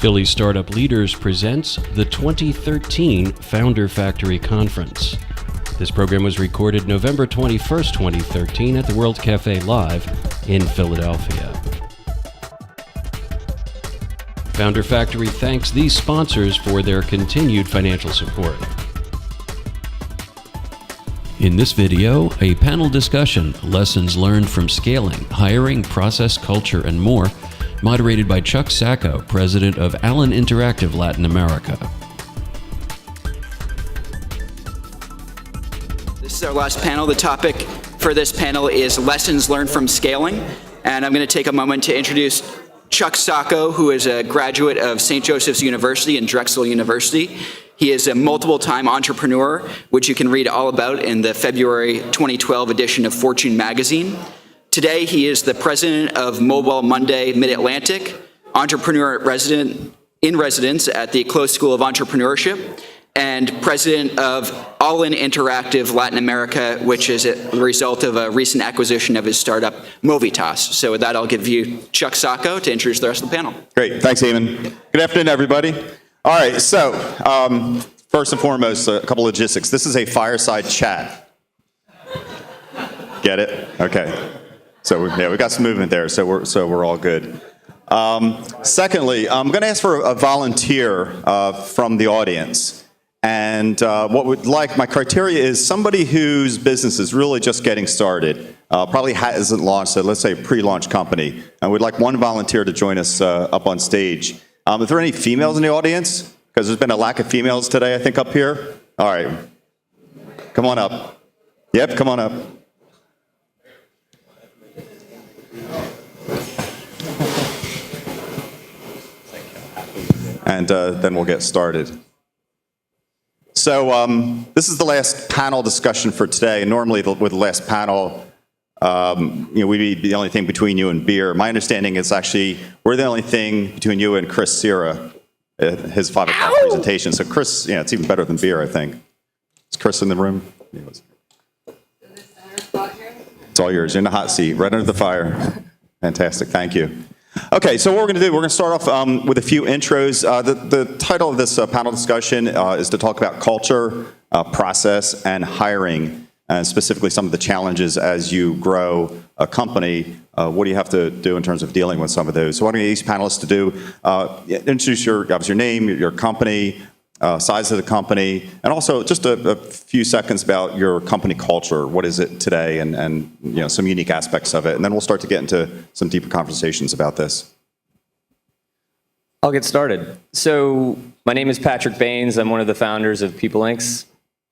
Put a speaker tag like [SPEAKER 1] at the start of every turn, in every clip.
[SPEAKER 1] Philly Startup Leaders presents the 2013 Founder Factory Conference. This program was recorded November 21st, 2013 at the World Cafe Live in Philadelphia. Founder Factory thanks these sponsors for their continued financial support. In this video, a panel discussion, lessons learned from scaling, hiring, process, culture, and more, moderated by Chuck Sacco, president of Allin Interactive Latin America.
[SPEAKER 2] This is our last panel. The topic for this panel is lessons learned from scaling. And I'm going to take a moment to introduce Chuck Sacco, who is a graduate of St. Joseph's University and Drexel University. He is a multiple-time entrepreneur, which you can read all about in the February 2012 edition of Fortune magazine. Today, he is the president of Mobile Monday Mid-Atlantic, entrepreneur in residence at the Close School of Entrepreneurship, and president of Allin Interactive Latin America, which is a result of a recent acquisition of his startup, Movitas. So with that, I'll give you Chuck Sacco to introduce the rest of the panel.
[SPEAKER 3] Great. Thanks, Eamon. Good afternoon, everybody. All right, so first and foremost, a couple logistics. This is a fireside chat. Get it? Okay. So we got some movement there, so we're all good. Secondly, I'm going to ask for a volunteer from the audience. And my criteria is somebody whose business is really just getting started, probably hasn't launched, so let's say a pre-launch company. And we'd like one volunteer to join us up on stage. Are there any females in the audience? Because there's been a lack of females today, I think, up here. All right. Come on up. Yep, come on up. And then we'll get started. So this is the last panel discussion for today. And normally with the last panel, we'd be the only thing between you and beer. My understanding is actually we're the only thing between you and Chris Sierra, his 5 o'clock presentation. So Chris, it's even better than beer, I think. Is Chris in the room? It's all yours. You're in the hot seat, right under the fire. Fantastic. Thank you. Okay, so what we're going to do, we're going to start off with a few intros. The title of this panel discussion is to talk about culture, process, and hiring, and specifically some of the challenges as you grow a company. What do you have to do in terms of dealing with some of those? So what I'm going to get each panelist to do, introduce your name, your company, size of the company, and also just a few seconds about your company culture. What is it today, and some unique aspects of it, and then we'll start to get into some deeper conversations about this.
[SPEAKER 4] I'll get started. So my name is Patrick Baynes. I'm one of the founders of PeopleLinx.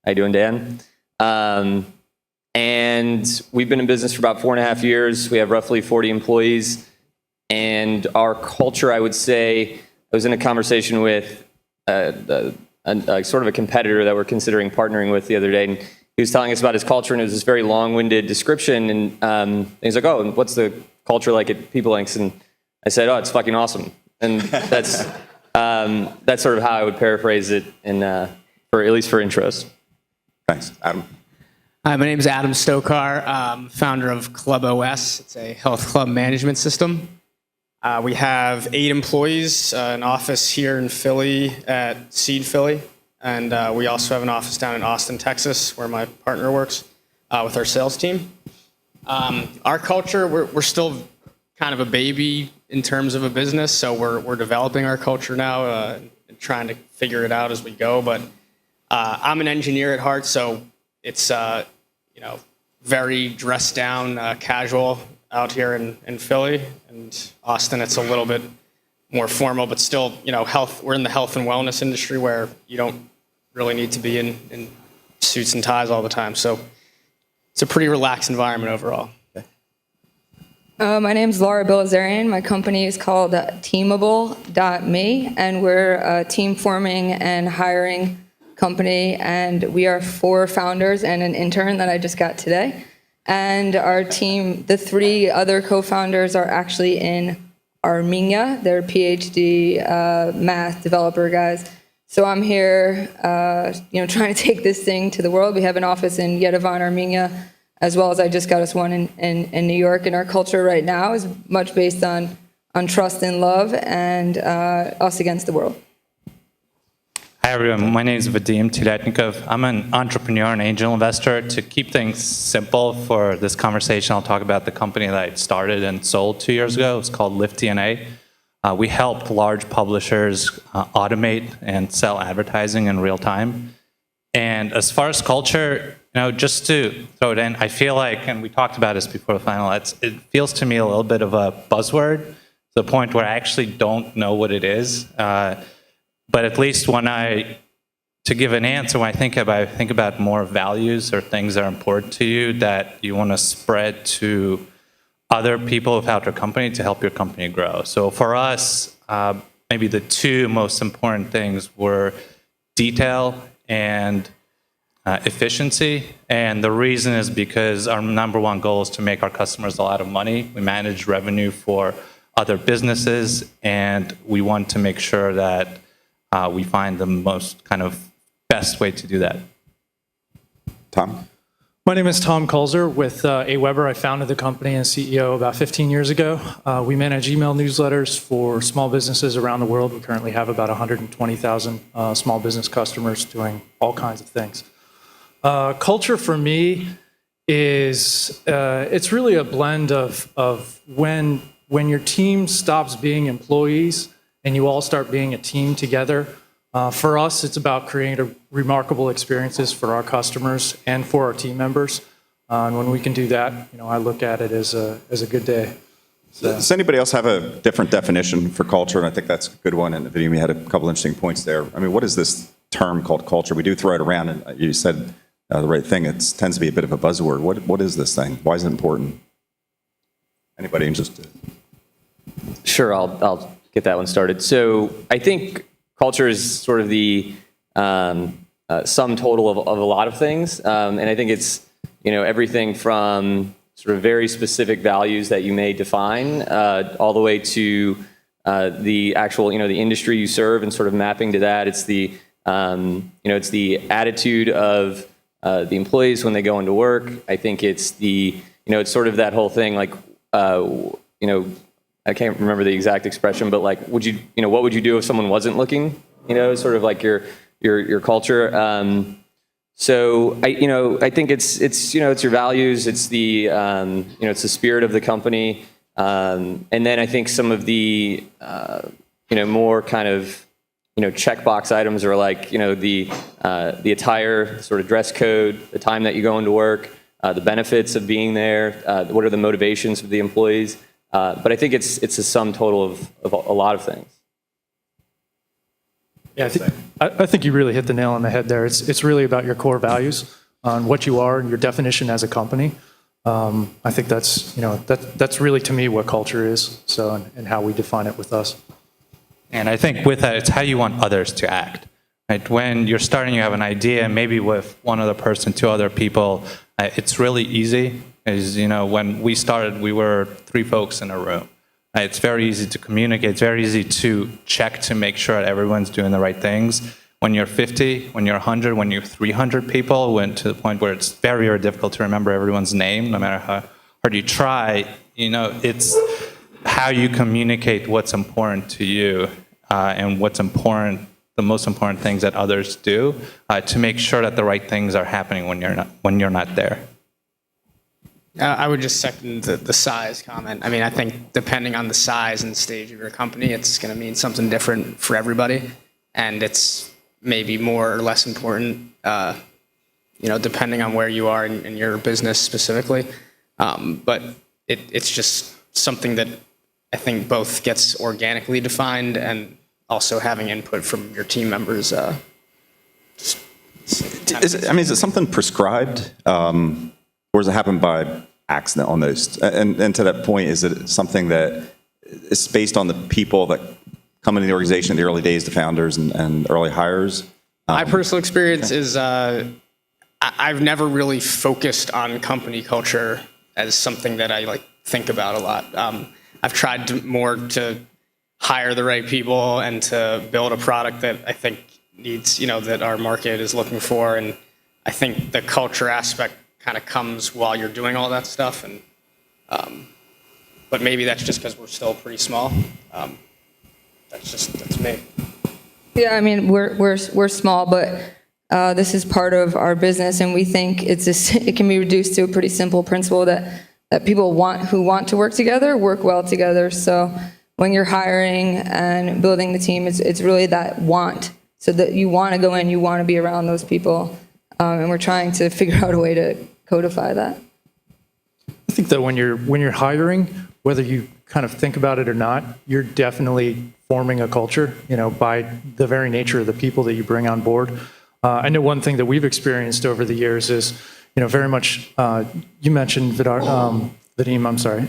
[SPEAKER 4] How you doing, Dan? And we've been in business for about 4.5 years. We have roughly 40 employees, and our culture, I would say, I was in a conversation with sort of a competitor that we're considering partnering with the other day, and he was telling us about his culture, and it was this very long-winded description, and he's like, oh, and what's the culture like at PeopleLinx? And I said, oh, it's fucking awesome. And that's sort of how I would paraphrase it, at least for intros.
[SPEAKER 3] Thanks. Adam?
[SPEAKER 5] Hi, my name is Adam Stokar, founder of ClubOS. It's a health club management system. We have 8 employees, an office here in Philly at Seed Philly, and we also have an office down in Austin, Texas, where my partner works with our sales team. Our culture, we're still kind of a baby in terms of a business, so we're developing our culture now and trying to figure it out as we go. But I'm an engineer at heart, so it's very dressed down, casual out here in Philly, and Austin it's a little bit more formal, but still, health. We're in the health and wellness industry where you don't really need to be in suits and ties all the time. So it's a pretty relaxed environment overall.
[SPEAKER 6] My name is Bilzarian. My company is called Teamable.me, and we're a team forming and hiring company, and we are 4 founders and an intern that I just got today. And our team, the 3 other co-founders are actually in Armenia. They're PhD math developer guys. So I'm here, trying to take this thing to the world. We have an office in Yerevan, Armenia, as well as I just got us one in New York. And our culture right now is much based on on trust and love, and us against the world.
[SPEAKER 7] Hi, everyone. My name is Vadim Telyatnikov. I'm an entrepreneur and angel investor. To keep things simple for this conversation, I'll talk about the company that I started and sold 2 years ago. It's called LiftDNA. We helped large publishers automate and sell advertising in real time. And as far as culture, just to throw it in, I feel like, and we talked about this before the final, it feels to me a little bit of a buzzword to the point where I actually don't know what it is. But at least to give an answer, when I think about more values or things that are important to you that you want to spread to other people without your company to help your company grow. So for us, maybe the two most important things were detail and efficiency. And the reason is because our number one goal is to make our customers a lot of money. We manage revenue for other businesses, and we want to make sure that we find the most kind of best way to do that.
[SPEAKER 3] Tom?
[SPEAKER 8] My name is Tom Kulzer with AWeber. I founded the company and CEO about 15 years ago. We manage email newsletters for small businesses around the world. We currently have about 120,000 small business customers doing all kinds of things. Culture for me is, it's really a blend of when your team stops being employees and you all start being a team together. For us, it's about creating remarkable experiences for our customers and for our team members. And when we can do that, I look at it as a good day. So.
[SPEAKER 3] Does anybody else have a different definition for culture? And I think that's a good one. And Vadim, you had a couple interesting points there. I mean, what is this term called culture? We do throw it around, and you said the right thing. It tends to be a bit of a buzzword. What is this thing? Why is it important? Anybody interested?
[SPEAKER 4] Sure, I'll get that one started. So I think culture is sort of the sum total of a lot of things. And I think it's, everything from sort of very specific values that you may define all the way to the actual, the industry you serve and sort of mapping to that. It's the, it's the attitude of the employees when they go into work. I think it's the, it's sort of that whole thing like, I can't remember the exact expression, but like, what would you do if someone wasn't looking? Sort of like your culture. So I think it's your values. It's the it's the spirit of the company. And then I think some of the more kind of checkbox items are like the attire, sort of dress code, the time that you go into work, the benefits of being there, what are the motivations of the employees. But I think it's a sum total of a lot of things.
[SPEAKER 8] Yeah, I think you really hit the nail on the head there. It's really about your core values, on what you are and your definition as a company. I think that's really to me what culture is. So and how we define it with us.
[SPEAKER 7] And I think with that, it's how you want others to act. Right? When you're starting, you have an idea, maybe with one other person, two other people. It's really easy. As when we started, we were 3 folks in a room. It's very easy to communicate. It's very easy to check to make sure that everyone's doing the right things. When you're 50, when you're 100, when you're 300 people, went to the point where it's very, very difficult to remember everyone's name, no matter how hard you try. It's how you communicate what's important to you and what's important, the most important things that others do, to make sure that the right things are happening when you're not there.
[SPEAKER 5] I would just second the size comment. I mean, I think depending on the size and stage of your company, it's going to mean something different for everybody, and it's maybe more or less important, depending on where you are in your business specifically. But it's just something that I think both gets organically defined and also having input from your team members.
[SPEAKER 3] Is it something prescribed, or does it happen by accident almost? And to that point, is it something that is based on the people that come into the organization in the early days, the founders and early hires?
[SPEAKER 5] My personal experience is I've never really focused on company culture as something that I think about a lot. I've tried more to hire the right people and to build a product that I think needs, that our market is looking for. And I think the culture aspect kind of comes while you're doing all that stuff. And but maybe that's just because we're still pretty small. That's me.
[SPEAKER 6] Yeah, I mean, we're small, but this is part of our business, and we think it can be reduced to a pretty simple principle that people who want to work together work well together. So when you're hiring and building the team, it's really that want, so that you want to go in, you want to be around those people, and we're trying to figure out a way to codify that.
[SPEAKER 8] I think that when you're hiring, whether you kind of think about it or not, you're definitely forming a culture, by the very nature of the people that you bring on board. I know one thing that we've experienced over the years is, very much, you mentioned Vadim, I'm sorry,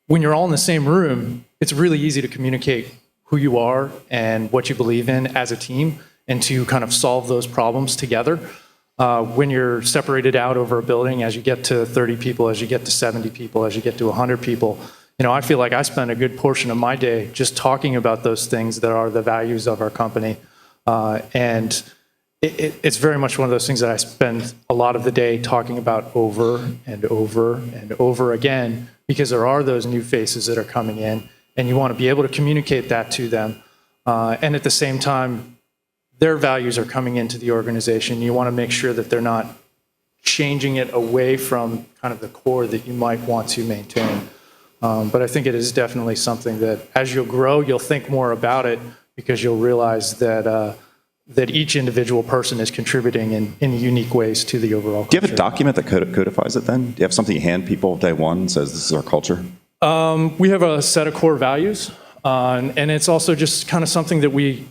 [SPEAKER 8] when you're all in the same room, it's really easy to communicate who you are and what you believe in as a team, and to kind of solve those problems together. When you're separated out over a building, as you get to 30 people, as you get to 70 people, as you get to 100 people, I feel like I spend a good portion of my day just talking about those things that are the values of our company. And it's very much one of those things that I spend a lot of the day talking about over and over and over again, because there are those new faces that are coming in, and you want to be able to communicate that to them. And at the same time, their values are coming into the organization. You want to make sure that they're not changing it away from kind of the core that you might want to maintain. But I think it is definitely something that as you'll grow, you'll think more about it, because you'll realize that each individual person is contributing in unique ways to the overall culture.
[SPEAKER 3] Do you have a document that codifies it then? Do you have something you hand people day one and says this is our culture?
[SPEAKER 8] We have a set of core values, and it's also just kind of something that we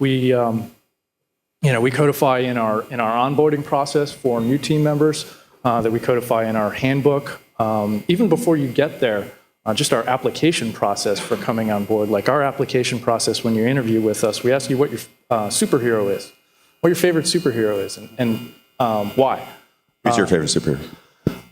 [SPEAKER 8] codify in our onboarding process for new team members, that we codify in our handbook. Even before you get there, just our application process for coming on board. Like our application process, when you interview with us, we ask you what your superhero is, what your favorite superhero is, and why.
[SPEAKER 3] Who's your favorite superhero?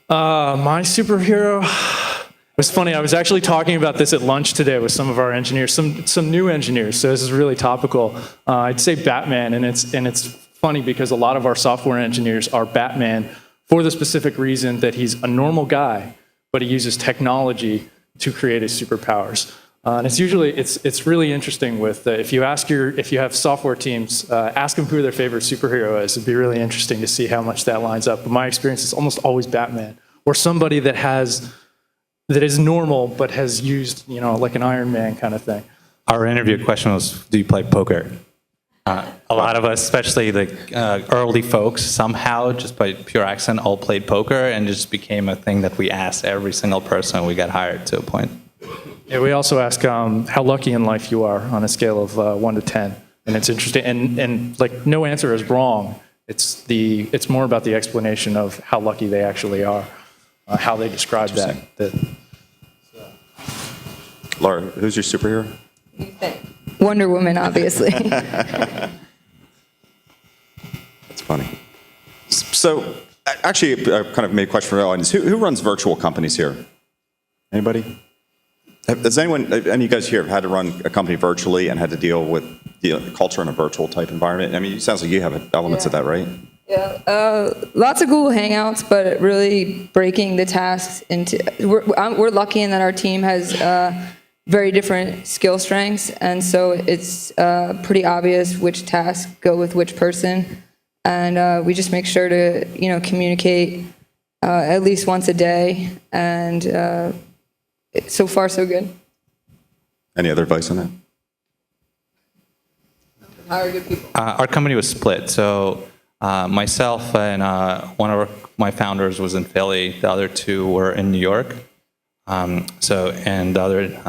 [SPEAKER 8] My superhero, it was funny, I was actually talking about this at lunch today with some of our engineers, some new engineers, so this is really topical. I'd say Batman, and it's funny because a lot of our software engineers are Batman for the specific reason that he's a normal guy, but he uses technology to create his superpowers. And it's really interesting with if you have software teams, ask them who their favorite superhero is. It'd be really interesting to see how much that lines up. But my experience is almost always Batman, or somebody that is normal but has used like an Iron Man kind of thing.
[SPEAKER 7] Our interview question was, do you play poker? A lot of us, especially the early folks, somehow, just by pure accident, all played poker, and it just became a thing that we asked every single person we got hired to a point.
[SPEAKER 8] Yeah, we also ask how lucky in life you are on a scale of 1 to 10, and it's interesting. And like no answer is wrong. It's more about the explanation of how lucky they actually are, how they describe that.
[SPEAKER 3] Laura, who's your superhero?
[SPEAKER 6] Wonder Woman, obviously.
[SPEAKER 3] That's funny. So, actually, I kind of made a question for the audience. Who runs virtual companies here? Anybody? Has any of you guys here have had to run a company virtually and had to deal with the culture in a virtual type environment? I mean, it sounds like you have elements of that, right?
[SPEAKER 6] Yeah, lots of Google Hangouts, but really breaking the tasks into. We're lucky in that our team has very different skill strengths, and so it's pretty obvious which tasks go with which person, and we just make sure to communicate at least once a day, and so far so good.
[SPEAKER 3] Any other advice on that?
[SPEAKER 6] Hire good people.
[SPEAKER 7] Our company was split, so myself and one of my founders was in Philly. The other two were in New York. And the other,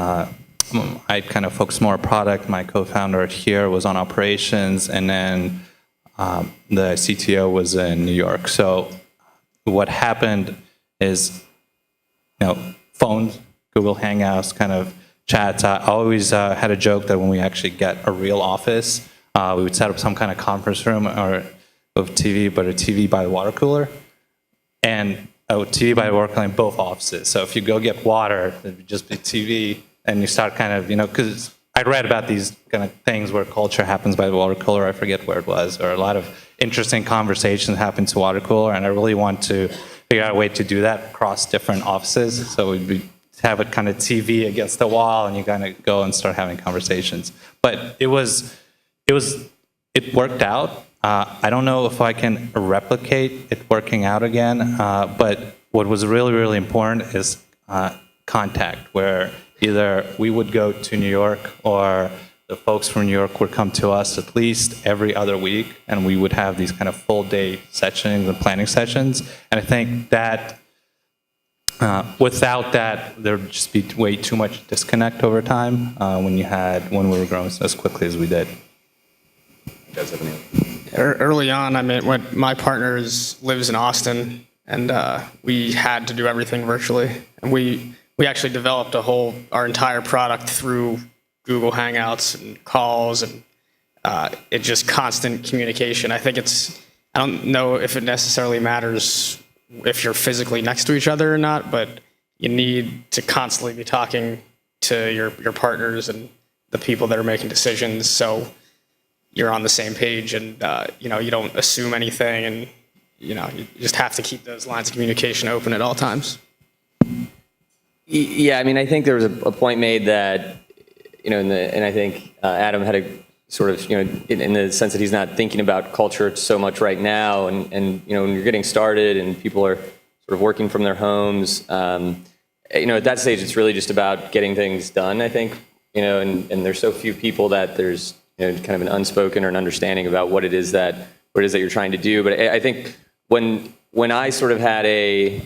[SPEAKER 7] I kind of focused more on product. My co-founder here was on operations, and then the CTO was in New York. So what happened is, phones, Google Hangouts, kind of chats. I always had a joke that when we actually get a real office, we would set up some kind of conference room or of TV, but a TV by the water cooler, and a TV by the water cooler in both offices. So if you go get water, it would just be TV, and you start kind of, because I read about these kind of things where culture happens by the water cooler. I forget where it was, or a lot of interesting conversations happen to water cooler, and I really want to figure out a way to do that across different offices. So we'd be have it kind of TV against the wall, and you kind of go and start having conversations. But it worked out. I don't know if I can replicate it working out again, but what was really, really important is contact, where either we would go to New York or the folks from New York would come to us at least every other week, and we would have these kind of full day sessions and planning sessions. And I think that without that, there would just be way too much disconnect over time when we were growing as quickly as we did. You guys have any?
[SPEAKER 5] Early on, I mean, when my partner lives in Austin, and we had to do everything virtually. And we actually developed our entire product through Google Hangouts and calls, and it just constant communication. I don't know if it necessarily matters if you're physically next to each other or not, but you need to constantly be talking to your partners and the people that are making decisions, so you're on the same page, and you don't assume anything, and you just have to keep those lines of communication open at all times.
[SPEAKER 4] Yeah, I mean, I think there was a point made that, and I think Adam had a sort of, in the sense that he's not thinking about culture so much right now, and when you're getting started and people are sort of working from their homes, at that stage it's really just about getting things done, I think, and there's so few people that there's kind of an unspoken or an understanding about what it is that you're trying to do. But I think when I sort of had a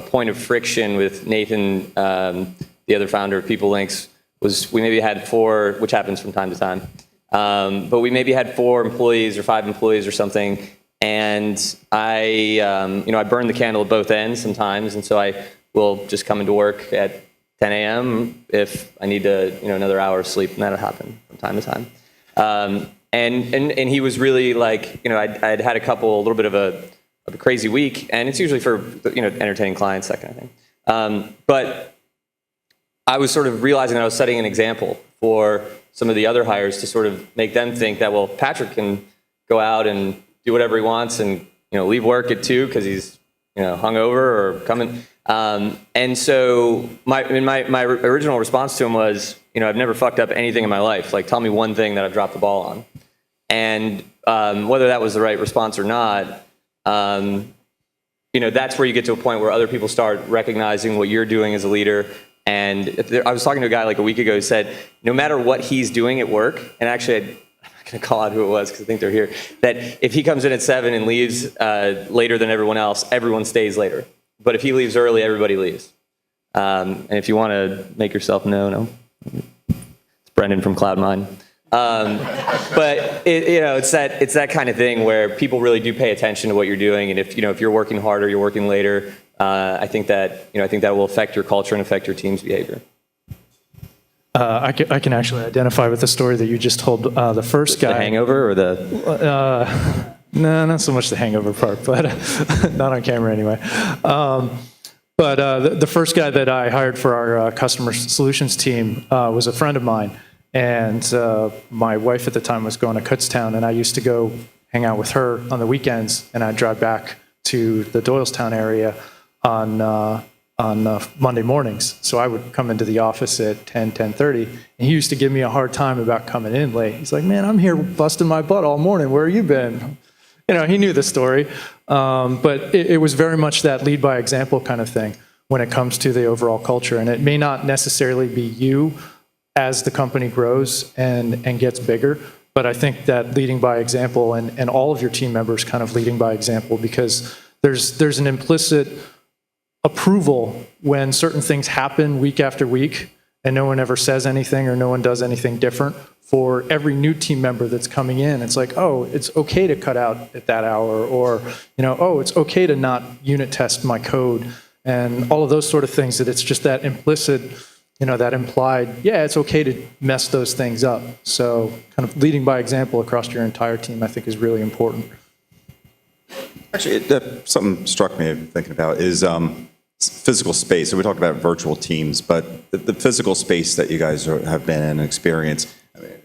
[SPEAKER 4] point of friction with Nathan, the other founder of PeopleLinx, was we maybe had 4, which happens from time to time, but we maybe had 4 employees or 5 employees or something, and I burn the candle at both ends sometimes, and so I will just come into work at 10 a.m. if I need to, another hour of sleep, and that'll happen from time to time. And he was really like, I'd had a little bit of a crazy week, and it's usually for, entertaining clients, that kind of thing. But I was sort of realizing that I was setting an example for some of the other hires to sort of make them think that, well, Patrick can go out and do whatever he wants and, leave work at 2 because he's, hungover or coming. And so my original response to him was, I've never fucked up anything in my life. Like, tell me one thing that I've dropped the ball on. And whether that was the right response or not, that's where you get to a point where other people start recognizing what you're doing as a leader. And I was talking to a guy like a week ago who said, no matter what he's doing at work, and actually I'm not going to call out who it was because I think they're here, that if he comes in at 7 and leaves later than everyone else, everyone stays later. But if he leaves early, everybody leaves. And if you want to make yourself known, it's Brendan from Cloud9. But it's that kind of thing where people really do pay attention to what you're doing, and if you're working harder, you're working later. I think that will affect your culture and affect your team's behavior.
[SPEAKER 8] I can actually identify with the story that you just told. The first guy.
[SPEAKER 4] The hangover or the?
[SPEAKER 8] No, not so much the hangover part, but not on camera anyway. But the first guy that I hired for our customer solutions team was a friend of mine. And my wife at the time was going to Kutztown, and I used to go hang out with her on the weekends, and I'd drive back to the Doylestown area on Monday mornings. So I would come into the office at 10:30, and he used to give me a hard time about coming in late. He's like, man, I'm here busting my butt all morning. Where have you been? He knew the story. But it was very much that lead by example kind of thing when it comes to the overall culture. And it may not necessarily be you as the company grows and gets bigger, but I think that leading by example and all of your team members kind of leading by example, because there's an implicit approval when certain things happen week after week and no one ever says anything or no one does anything different. For every new team member that's coming in, it's like, oh, it's okay to cut out at that hour, or, oh, it's okay to not unit test my code, and all of those sort of things, that it's just that implicit, that implied, yeah, it's okay to mess those things up. So kind of leading by example across your entire team, I think, is really important.
[SPEAKER 3] Actually, something struck me thinking about is physical space. So we talked about virtual teams, but the physical space that you guys have been in and experienced,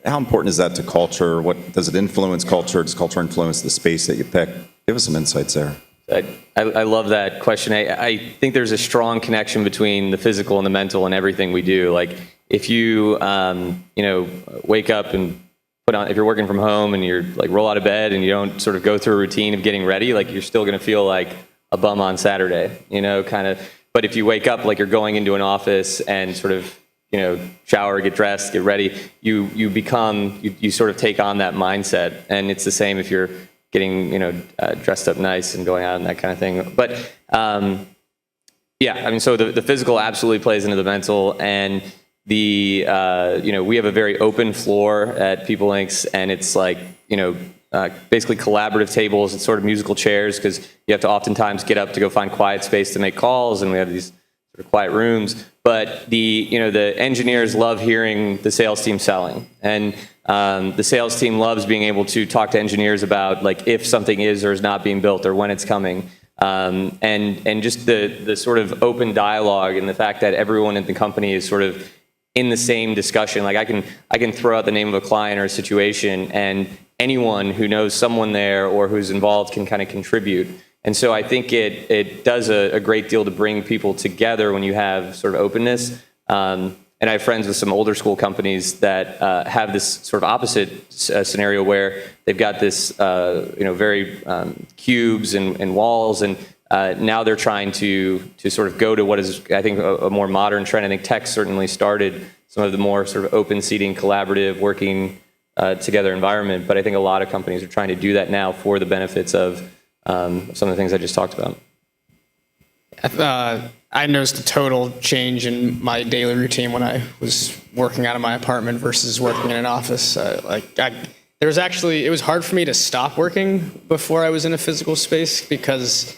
[SPEAKER 3] how important is that to culture? What does it influence culture? Does culture influence the space that you pick? Give us some insights there.
[SPEAKER 4] I love that question. I think there's a strong connection between the physical and the mental and everything we do. Like if you, wake up and if you're working from home and you're like roll out of bed and you don't sort of go through a routine of getting ready, like you're still going to feel like a bum on Saturday, kind of. But if you wake up like you're going into an office and sort of, shower, get dressed, get ready, you sort of take on that mindset. And it's the same if you're getting, dressed up nice and going out and that kind of thing. But so the physical absolutely plays into the mental, and we have a very open floor at PeopleLinx, and it's like, basically collaborative tables and sort of musical chairs, because you have to oftentimes get up to go find quiet space to make calls, and we have these sort of quiet rooms. But the engineers love hearing the sales team selling, and the sales team loves being able to talk to engineers about like if something is or is not being built or when it's coming, and just the sort of open dialogue and the fact that everyone in the company is sort of in the same discussion. Like I can throw out the name of a client or a situation, and anyone who knows someone there or who's involved can kind of contribute. And so I think it does a great deal to bring people together when you have sort of openness. And I have friends with some older school companies that have this sort of opposite scenario where they've got this, very cubes and walls, and now they're trying to sort of go to what is, I think, a more modern trend. I think tech certainly started some of the more sort of open seating, collaborative, working together environment. But I think a lot of companies are trying to do that now for the benefits of some of the things I just talked about.
[SPEAKER 5] I noticed a total change in my daily routine when I was working out of my apartment versus working in an office. It was hard for me to stop working before I was in a physical space, because,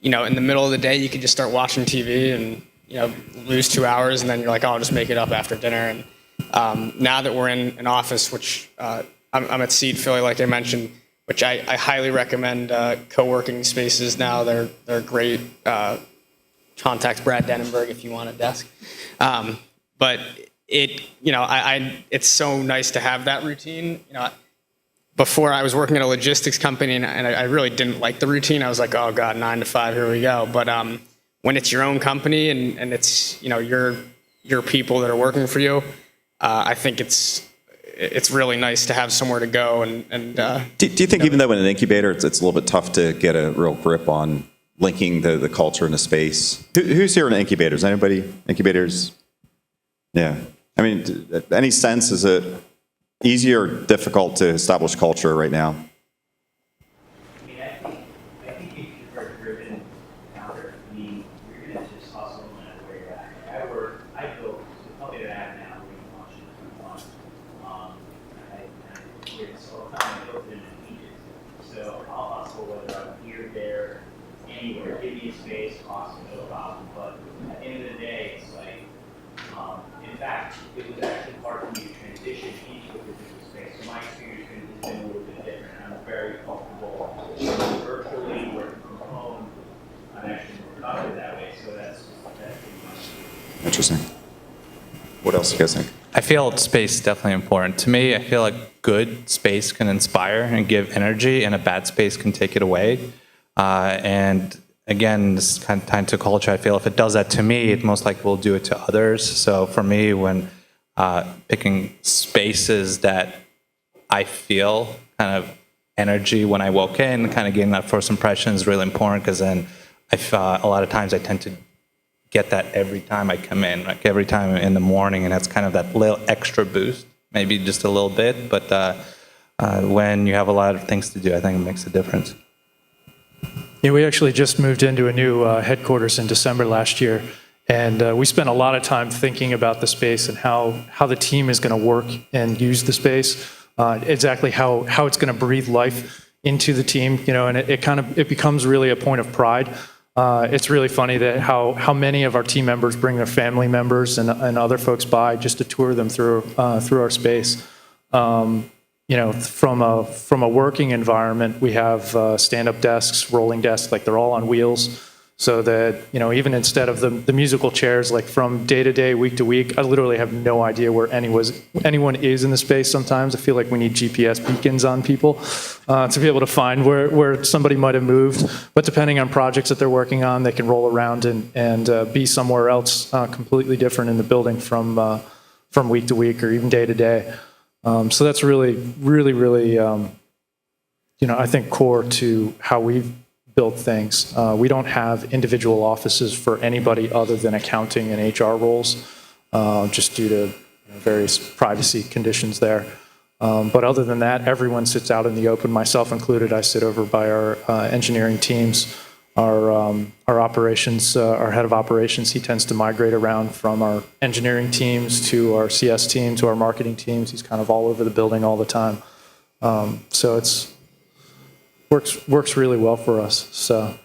[SPEAKER 5] in the middle of the day you could just start watching TV and, lose 2 hours, and then you're like, oh, I'll just make it up after dinner. And now that we're in an office, which I'm at Seed Philly, like I mentioned, which I highly recommend co-working spaces now. They're great. Contact Brad Denenberg if you want a desk. But it's so nice to have that routine. Before I was working at a logistics company, and I really didn't like the routine. I was like, oh God, 9 to 5, here we go. But when it's your own company and it's your people that are working for you, I think it's really nice to have somewhere to go. Do
[SPEAKER 3] you think even though in an incubator it's a little bit tough to get a real grip on linking the culture in a space? Who's here in incubators? Anybody? Incubators? Yeah. I mean, any sense, is it easier or difficult to establish culture right now?
[SPEAKER 9] I think if you're a driven founder, you're going to just hustle no matter where you're at. I built the company that I have now, we launched in 2021. I did this all the time. I built it in Egypt. So I'll hustle whether I'm here, there, anywhere. Give me a space, awesome, no problem. But at the end of the day, it's like, in fact, it was actually hard for me to transition into a physical space. So my experience has been a little bit different. I'm very comfortable virtually working from home. I'm actually more productive that way. So that's pretty much.
[SPEAKER 3] Interesting. What else do you guys think?
[SPEAKER 7] I feel space is definitely important. To me, I feel like good space can inspire and give energy, and a bad space can take it away. And again, this kind of tied to culture. I feel if it does that to me, it most likely will do it to others. So for me, when picking spaces that I feel kind of energy when I walk in, kind of getting that first impression is really important, because then a lot of times I tend to get that every time I come in, like every time in the morning, and that's kind of that little extra boost, maybe just a little bit, but when you have a lot of things to do, I think it makes a difference.
[SPEAKER 8] Yeah, we actually just moved into a new headquarters in December last year, and we spent a lot of time thinking about the space and how the team is going to work and use the space, exactly how it's going to breathe life into the team, and it becomes really a point of pride. It's really funny that how many of our team members bring their family members and other folks by just to tour them through our space. From a working environment, we have stand-up desks, rolling desks, like they're all on wheels. so that, even instead of the musical chairs, like from day to day, week to week, I literally have no idea where anyone is in the space sometimes. I feel like we need GPS beacons on people to be able to find where somebody might have moved. But depending on projects that they're working on, they can roll around and be somewhere else completely different in the building from week to week or even day to day. So that's really, really, really, I think core to how we've built things. We don't have individual offices for anybody other than accounting and HR roles, just due to various privacy conditions there. But other than that, everyone sits out in the open, myself included. I sit over by our engineering teams, our operations, our head of operations. He tends to migrate around from our engineering teams to our CS team to our marketing teams. He's kind of all over the building all the time. So works really well for us. So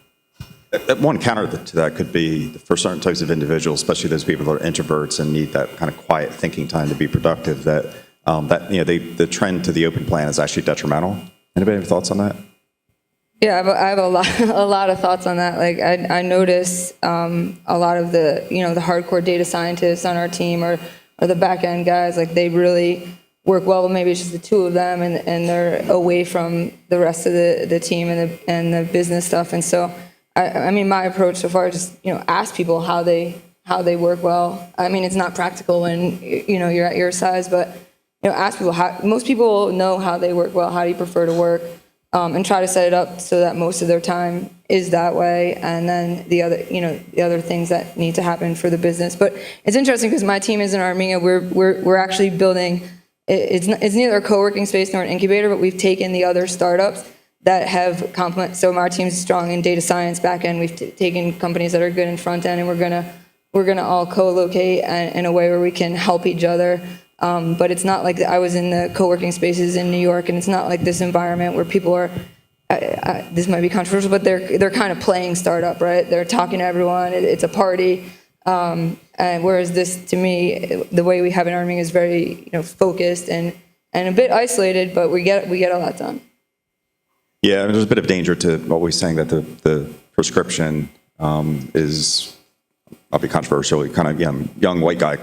[SPEAKER 3] one counter to that could be for certain types of individuals, especially those people that are introverts and need that kind of quiet thinking time to be productive, that the trend to the open plan is actually detrimental. Anybody have thoughts on that?
[SPEAKER 6] Yeah, I have a lot of thoughts on that. Like I notice a lot of the the hardcore data scientists on our team or the back end guys, like they really work well. Maybe it's just the two of them, and they're away from the rest of the team and the business stuff. And so, I mean, my approach so far is just ask people how they work well. I mean, it's not practical when you're at your size, but ask people how. Most people know how they work well. How do you prefer to work? And try to set it up so that most of their time is that way, and then the other things that need to happen for the business. But it's interesting because my team is in Armenia. We're actually building. It's neither a co-working space nor an incubator, but we've taken the other startups that have complement. So our team's strong in data science back end. We've taken companies that are good in front end, and we're gonna all co-locate in a way where we can help each other. But it's not like I was in the co-working spaces in New York, and it's not like this environment where people are. This might be controversial, but they're kind of playing startup, right? They're talking to everyone. It's a party. And whereas this, to me, the way we have in Armenia is very focused and a bit isolated, but we get a lot done.
[SPEAKER 3] Yeah, I mean, there's a bit of danger to what we're saying that the prescription is, I'll be controversial, kind of young white guy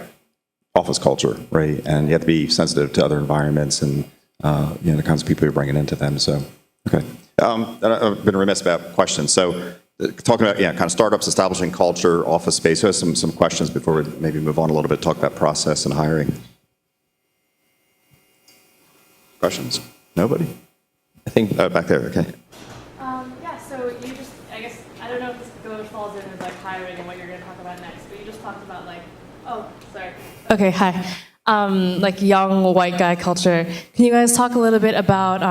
[SPEAKER 3] office culture, right? And you have to be sensitive to other environments and the kinds of people you're bringing into them. So, okay. I've been remiss about questions. So, talking about kind of startups, establishing culture, office space. So, I have some questions before we maybe move on a little bit. Talk about process and hiring. Questions? Nobody?
[SPEAKER 4] I think
[SPEAKER 3] back there. Okay.
[SPEAKER 10] Yeah. So you just, I guess, I don't know if this falls in with like hiring and what you're going to talk about next, but you just talked about like, sorry. Okay. Hi. Like young white guy culture. Can you guys talk a little bit about?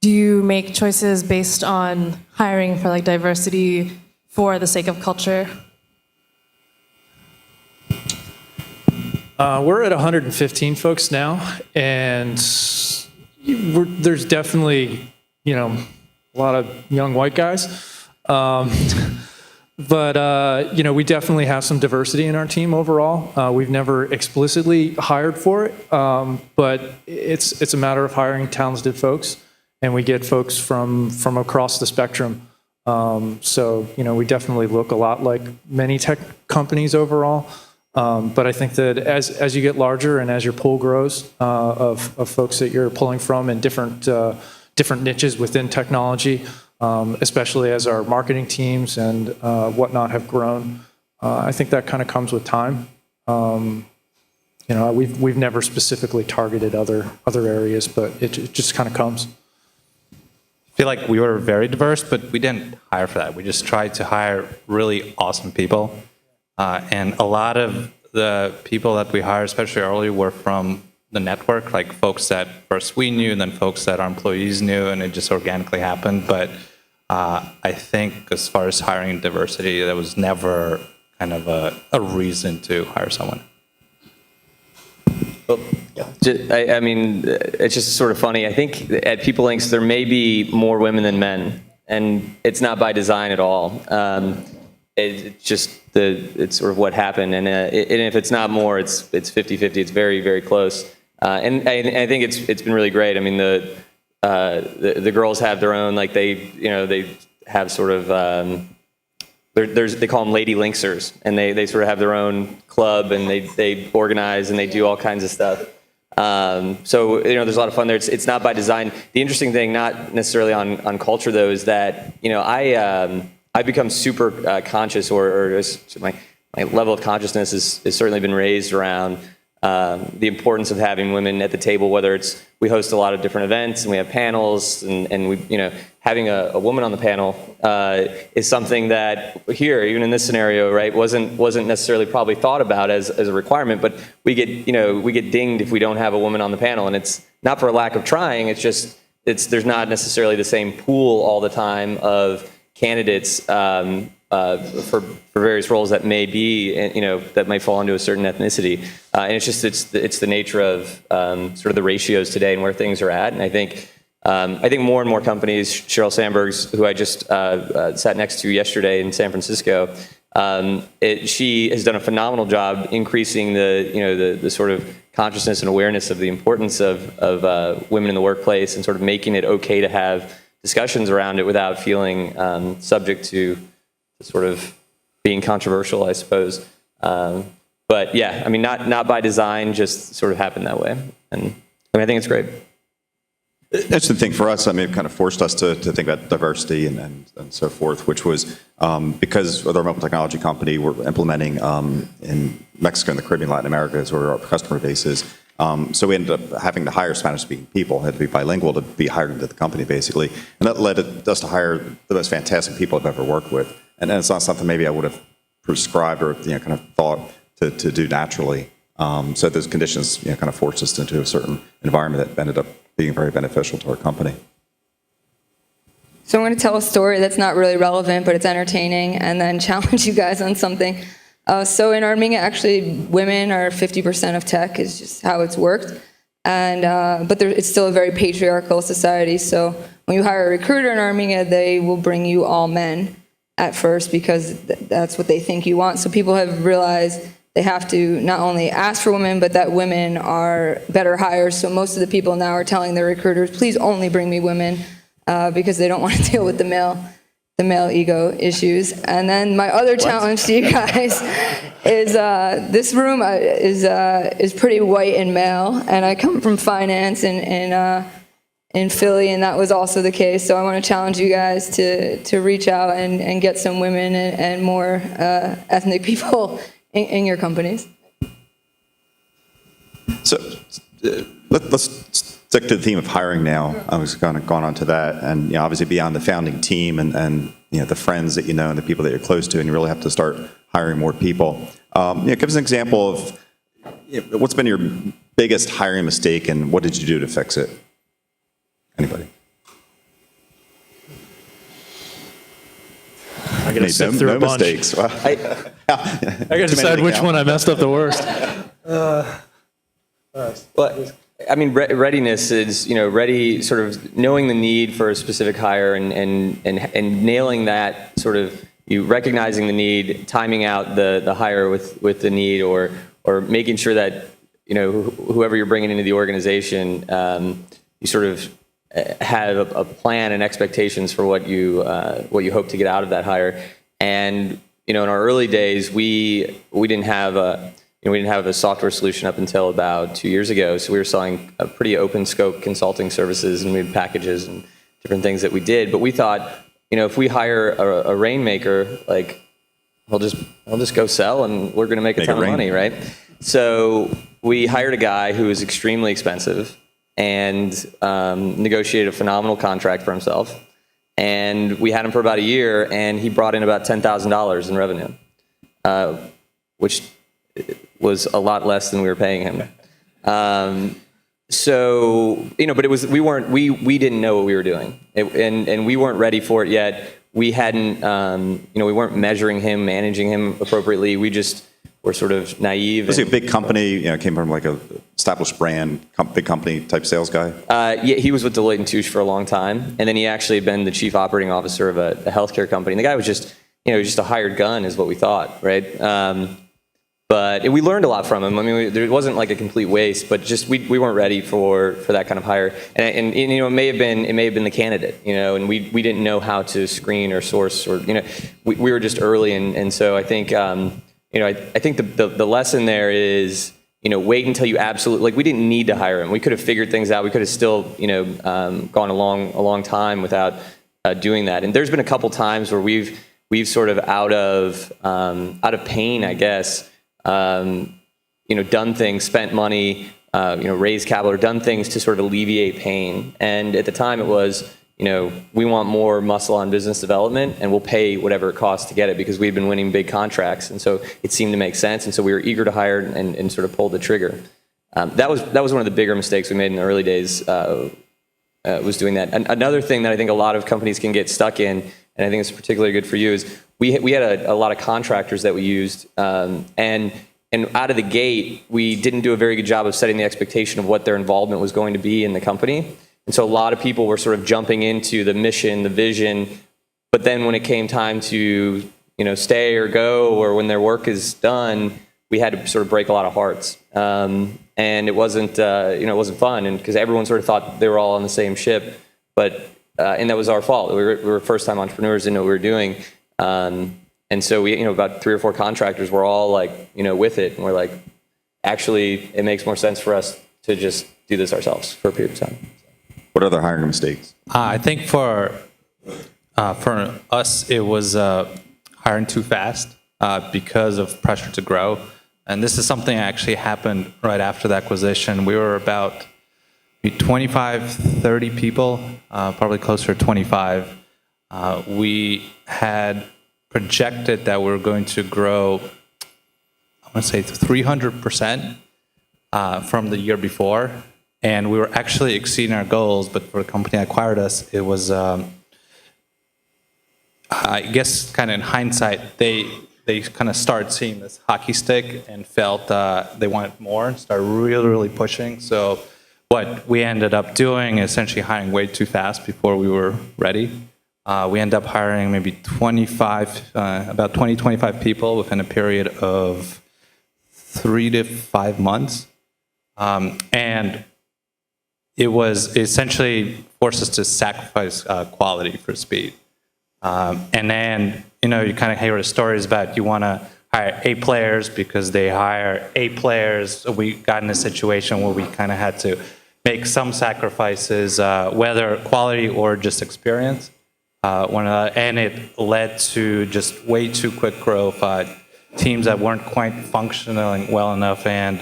[SPEAKER 10] Do you make choices based on hiring for like diversity for the sake of culture?
[SPEAKER 8] We're at 115 folks now, and there's definitely, a lot of young white guys. But, we definitely have some diversity in our team overall. We've never explicitly hired for it, but it's a matter of hiring talented folks. And we get folks from across the spectrum. So, we definitely look a lot like many tech companies overall. But I think that as you get larger and as your pool grows of folks that you're pulling from in different niches within technology, especially as our marketing teams and whatnot have grown, I think that kind of comes with time. We've never specifically targeted other areas, but it just kind of comes.
[SPEAKER 7] I feel like we were very diverse, but we didn't hire for that. We just tried to hire really awesome people. And a lot of the people that we hired, especially early, were from the network, like folks that first we knew, and then folks that our employees knew, and it just organically happened. But I think as far as hiring diversity, there was never kind of a reason to hire someone.
[SPEAKER 4] Well, I mean, it's just sort of funny. I think at PeopleLinx there may be more women than men, and it's not by design at all. It's just it's sort of what happened, and if it's not more, it's 50-50. It's very, very close, and I think it's been really great. I mean, the girls have their own, like they have sort of they call them lady linksers, and they sort of have their own club, and they organize and they do all kinds of stuff. So there's a lot of fun there. It's not by design. The interesting thing, not necessarily on culture though, is that I become super conscious, or my level of consciousness has certainly been raised around the importance of having women at the table, whether it's we host a lot of different events and we have panels, and we having a woman on the panel is something that here, even in this scenario, right, wasn't necessarily probably thought about as a requirement, but we get dinged if we don't have a woman on the panel, and it's not for a lack of trying, it's just there's not necessarily the same pool all the time of candidates for various roles that may be, that might fall into a certain ethnicity, and it's the nature of sort of the ratios today and where things are at. And I think more and more companies, Sheryl Sandberg's, who I just sat next to yesterday in San Francisco, she has done a phenomenal job increasing the sort of consciousness and awareness of the importance of women in the workplace, and sort of making it okay to have discussions around it without feeling subject to sort of being controversial, I suppose. But yeah, I mean, not by design, just sort of happened that way. And I think it's great.
[SPEAKER 3] That's the thing for us. I mean, it kind of forced us to think about diversity and so forth, which was because of the remote technology company, we're implementing in Mexico and the Caribbean, Latin America is where our customer base is. So we ended up having to hire Spanish-speaking people, had to be bilingual to be hired into the company, basically. And that led us to hire the most fantastic people I've ever worked with. And it's not something maybe I would have prescribed or kind of thought to do naturally. So those conditions kind of forced us into a certain environment that ended up being very beneficial to our company.
[SPEAKER 6] So I'm going to tell a story that's not really relevant, but it's entertaining, and then challenge you guys on something. So in Armenia, actually, women are 50% of tech, is just how it's worked. And but it's still a very patriarchal society. So when you hire a recruiter in Armenia, they will bring you all men at first because that's what they think you want. So people have realized they have to not only ask for women, but that women are better hires. So most of the people now are telling their recruiters, please only bring me women, because they don't want to deal with the male ego issues. And then my other challenge to you guys is this room is pretty white and male, and I come from finance in Philly, and that was also the case. So I want to challenge you guys to reach out and get some women and more ethnic people in your companies.
[SPEAKER 3] So let's stick to the theme of hiring now. I was kind of gone on to that, and obviously beyond the founding team and the friends that you know and the people that you're close to, and you really have to start hiring more people. Give us an example of what's been your biggest hiring mistake, and what did you do to fix it? Anybody?
[SPEAKER 8] I gotta sift through a bunch.
[SPEAKER 3] Mistakes. Wow.
[SPEAKER 8] I gotta decide which one I messed up the worst.
[SPEAKER 4] Well, I mean, readiness is, ready, sort of knowing the need for a specific hire and nailing that, sort of you recognizing the need, timing out the hire with the need, or making sure that, whoever you're bringing into the organization, you sort of have a plan and expectations for what you hope to get out of that hire. And, in our early days, we didn't have a software solution up until about 2 years ago. So we were selling a pretty open scope consulting services, and we had packages and different things that we did. But we thought, if we hire a rainmaker, like we'll just go sell and we're going to make a ton of money, right? So we hired a guy who was extremely expensive and negotiated a phenomenal contract for himself. And we had him for about a year, and he brought in about $10,000 in revenue, which was a lot less than we were paying him. So, but it was, we didn't know what we were doing, and we weren't ready for it yet. We hadn't, we weren't measuring him, managing him appropriately. We just were sort of naive.
[SPEAKER 3] Was he a big company, came from like a established brand, big company type sales guy?
[SPEAKER 4] Yeah, he was with Deloitte & Touche for a long time, and then he actually had been the chief operating officer of a healthcare company. And the guy was just, just a hired gun is what we thought, right? But we learned a lot from him. I mean, there wasn't like a complete waste, but just we weren't ready for that kind of hire. And you know, it may have been the candidate, you know, and we didn't know how to screen or source, or, you know, we were just early, and so I think you know, I think the lesson there is, you know, wait until you absolutely, like, we didn't need to hire him. We could have figured things out. We could have still, you know, gone a long time without doing that. And there's been a couple times where we've sort of out of pain, I guess. You know, done things, spent money, you know, raised capital, or done things to sort of alleviate pain. And at the time it was, you know, we want more muscle on business development, and we'll pay whatever it costs to get it, because we've been winning big contracts. And so it seemed to make sense. And so we were eager to hire and sort of pulled the trigger. That was one of the bigger mistakes we made in the early days, was doing that. Another thing that I think a lot of companies can get stuck in, and I think it's particularly good for you, is we had a lot of contractors that we used, and out of the gate, we didn't do a very good job of setting the expectation of what their involvement was going to be in the company. And so a lot of people were sort of jumping into the mission, the vision, but then when it came time to, you know, stay or go, or when their work is done, we had to sort of break a lot of hearts. And it wasn't, you know, it wasn't fun, and because everyone sort of thought they were all on the same ship, but and that was our fault. We were first-time entrepreneurs, didn't know what we were doing. And so we, you know, about 3 or 4 contractors were all like, you know, with it. And we're like, actually, it makes more sense for us to just do this ourselves for a period of time.
[SPEAKER 3] What other hiring mistakes?
[SPEAKER 7] I think for us, it was hiring too fast because of pressure to grow. And this is something that actually happened right after the acquisition. We were about 25, 30 people, probably closer to 25. We had projected that we were going to grow, I want to say 300% from the year before. And we were actually exceeding our goals, but for the company that acquired us, it was, I guess, kind of in hindsight, they kind of started seeing this hockey stick and felt they wanted more and started really pushing. So what we ended up doing is essentially hiring way too fast before we were ready. We ended up hiring maybe 25 people within a period of 3 to 5 months. And it was essentially forced us to sacrifice quality for speed. And then, you know, you kind of hear the stories about you want to hire A players because they hire A players. So we got in a situation where we kind of had to make some sacrifices, whether quality or just experience. And it led to just way too quick growth, teams that weren't quite functioning well enough, and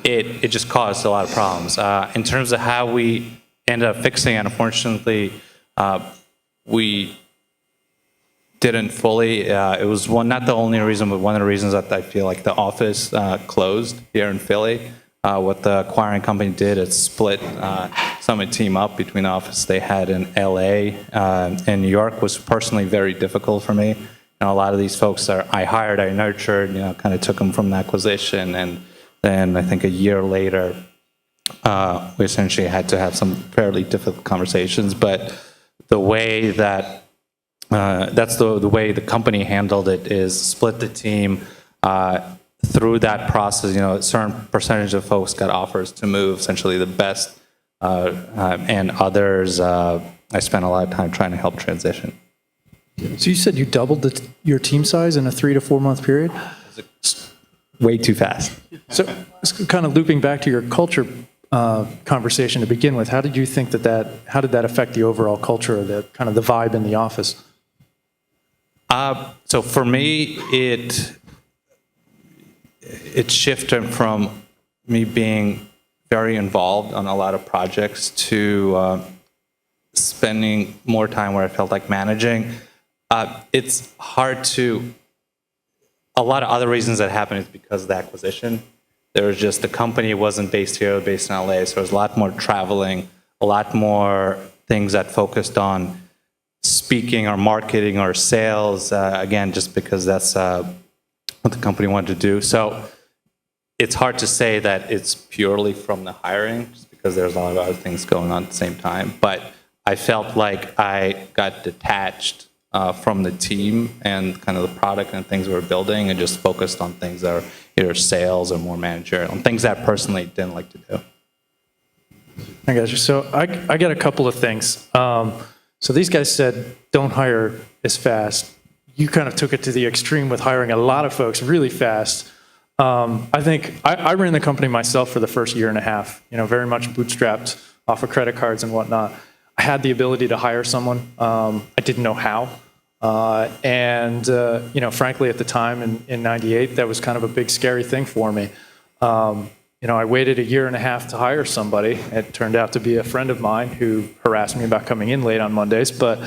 [SPEAKER 7] it just caused a lot of problems. In terms of how we ended up fixing it, unfortunately, we didn't fully. It was not the only reason, but one of the reasons that I feel like the office closed here in Philly. What the acquiring company did is split some of the team up between the office they had in LA and New York. Was personally very difficult for me. You know, a lot of these folks I hired, I nurtured, you know, kind of took them from the acquisition, and then I think a year later, we essentially had to have some fairly difficult conversations. But the way that that's the way the company handled it is split the team. Through that process, you know, a certain percentage of folks got offers to move, essentially the best, and others, I spent a lot of time trying to help transition.
[SPEAKER 8] So you said you doubled your team size in a 3 to 4 month period?
[SPEAKER 7] Way too fast.
[SPEAKER 8] So kind of looping back to your culture conversation to begin with, how did you think how did that affect the overall culture, the kind of the vibe in the office?
[SPEAKER 7] So for me, it shifted from me being very involved on a lot of projects to spending more time where I felt like managing. It's hard to, a lot of other reasons that happened is because of the acquisition. There was just, the company wasn't based here, based in LA, so there was a lot more traveling, a lot more things that focused on speaking or marketing or sales, again, just because that's what the company wanted to do. So it's hard to say that it's purely from the hiring, just because there's a lot of other things going on at the same time. But I felt like I got detached from the team and kind of the product and things we're building, and just focused on things that are either sales or more managerial, and things that I personally didn't like to do.
[SPEAKER 8] I got you. So I got a couple of things. So these guys said, don't hire as fast. You kind of took it to the extreme with hiring a lot of folks really fast. I think I ran the company myself for the first year and a half, very much bootstrapped off of credit cards and whatnot. I had the ability to hire someone. I didn't know how. Frankly, at the time in 98, that was kind of a big, scary thing for me. I waited a year and a half to hire somebody. It turned out to be a friend of mine who harassed me about coming in late on Mondays. But,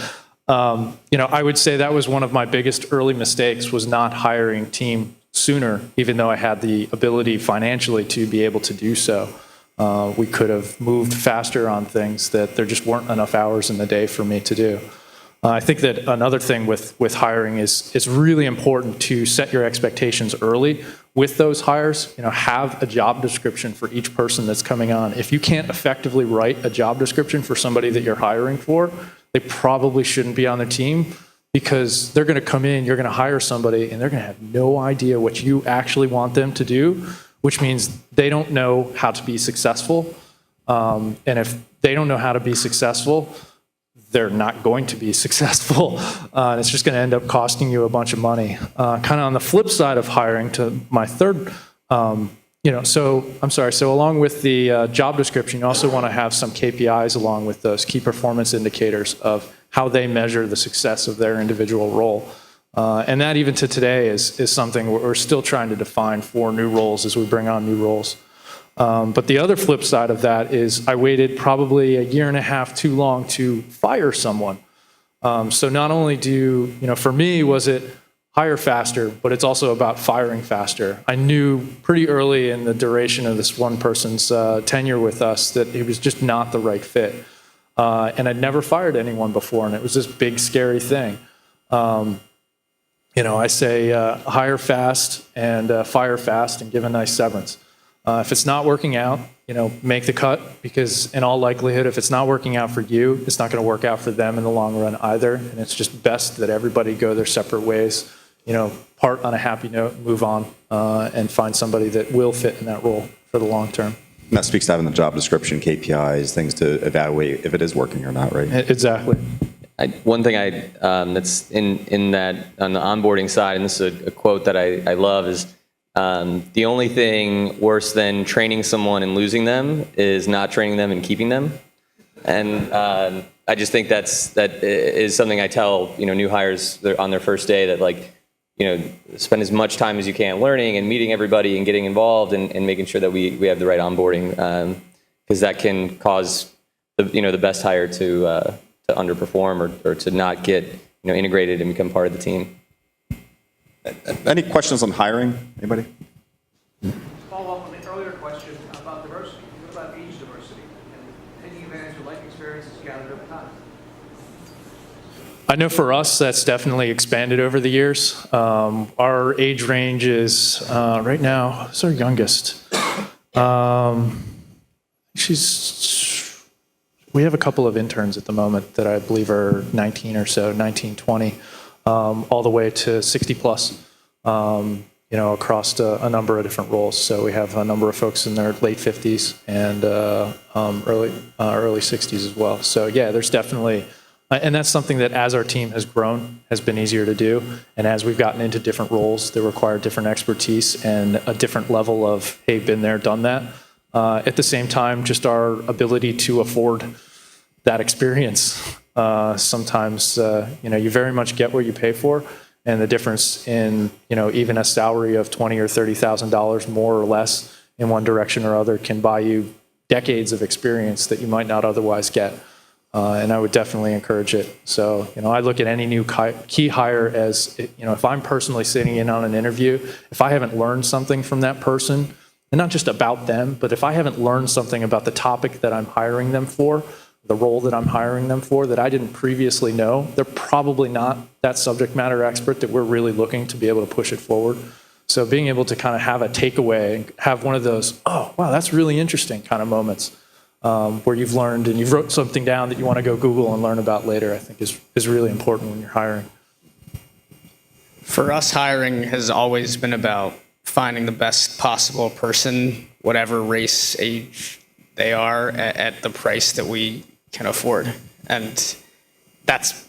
[SPEAKER 8] I would say that was one of my biggest early mistakes, was not hiring team sooner, even though I had the ability financially to be able to do so. We could have moved faster on things that there just weren't enough hours in the day for me to do. I think that another thing with hiring is it's really important to set your expectations early with those hires. Have a job description for each person that's coming on. If you can't effectively write a job description for somebody that you're hiring for, they probably shouldn't be on their team, because they're going to come in, you're going to hire somebody, and they're going to have no idea what you actually want them to do, which means they don't know how to be successful. And if they don't know how to be successful, they're not going to be successful. And it's just going to end up costing you a bunch of money. Kind of on the flip side of hiring, to my third, so along with the job description, you also want to have some KPIs along with those key performance indicators of how they measure the success of their individual role. And that, even to today, is something we're still trying to define for new roles as we bring on new roles. But the other flip side of that is I waited probably a year and a half too long to fire someone. So not only for me, was it hire faster, but it's also about firing faster. I knew pretty early in the duration of this one person's tenure with us that it was just not the right fit. And I'd never fired anyone before, and it was this big, scary thing. I say hire fast and fire fast and give a nice severance. If it's not working out, make the cut, because in all likelihood, if it's not working out for you, it's not going to work out for them in the long run either. And it's just best that everybody go their separate ways, part on a happy note, move on, and find somebody that will fit in that role for the long term.
[SPEAKER 3] And that speaks to having the job description, KPIs, things to evaluate if it is working or not, right?
[SPEAKER 8] Exactly.
[SPEAKER 4] One thing that's in that, on the onboarding side, and this is a quote that I love, is the only thing worse than training someone and losing them is not training them and keeping them. And I just think that is something I tell new hires on their first day, that spend as much time as you can learning and meeting everybody and getting involved and making sure that we have the right onboarding, because that can cause the best hire to underperform or to not get integrated and become part of the team.
[SPEAKER 3] Any questions on hiring? Anybody?
[SPEAKER 9] Follow up on the earlier question about diversity. What about age diversity and taking advantage of life experiences gathered over time?
[SPEAKER 8] I know for us, that's definitely expanded over the years. Our age range is, right now, who's our youngest? We have a couple of interns at the moment that I believe are 19 or so, 19, 20, all the way to 60 plus, across a number of different roles. So we have a number of folks in their late 50s and early 60s as well. So yeah, there's definitely, and that's something that as our team has grown, has been easier to do. And as we've gotten into different roles that require different expertise and a different level of, hey, been there, done that. At the same time, just our ability to afford that experience. Sometimes, you very much get what you pay for, and the difference in, even a salary of $20,000 or $30,000 more or less in one direction or other can buy you decades of experience that you might not otherwise get. And I would definitely encourage it. So, I look at any new key hire as, if I'm personally sitting in on an interview, if I haven't learned something from that person, and not just about them, but if I haven't learned something about the topic that I'm hiring them for, the role that I'm hiring them for that I didn't previously know, they're probably not that subject matter expert that we're really looking to be able to push it forward. So being able to kind of have a takeaway and have one of those, oh, wow, that's really interesting kind of moments where you've learned and you've wrote something down that you want to go Google and learn about later, I think is really important when you're hiring.
[SPEAKER 5] For us, hiring has always been about finding the best possible person, whatever race, age they are, at the price that we can afford. And that's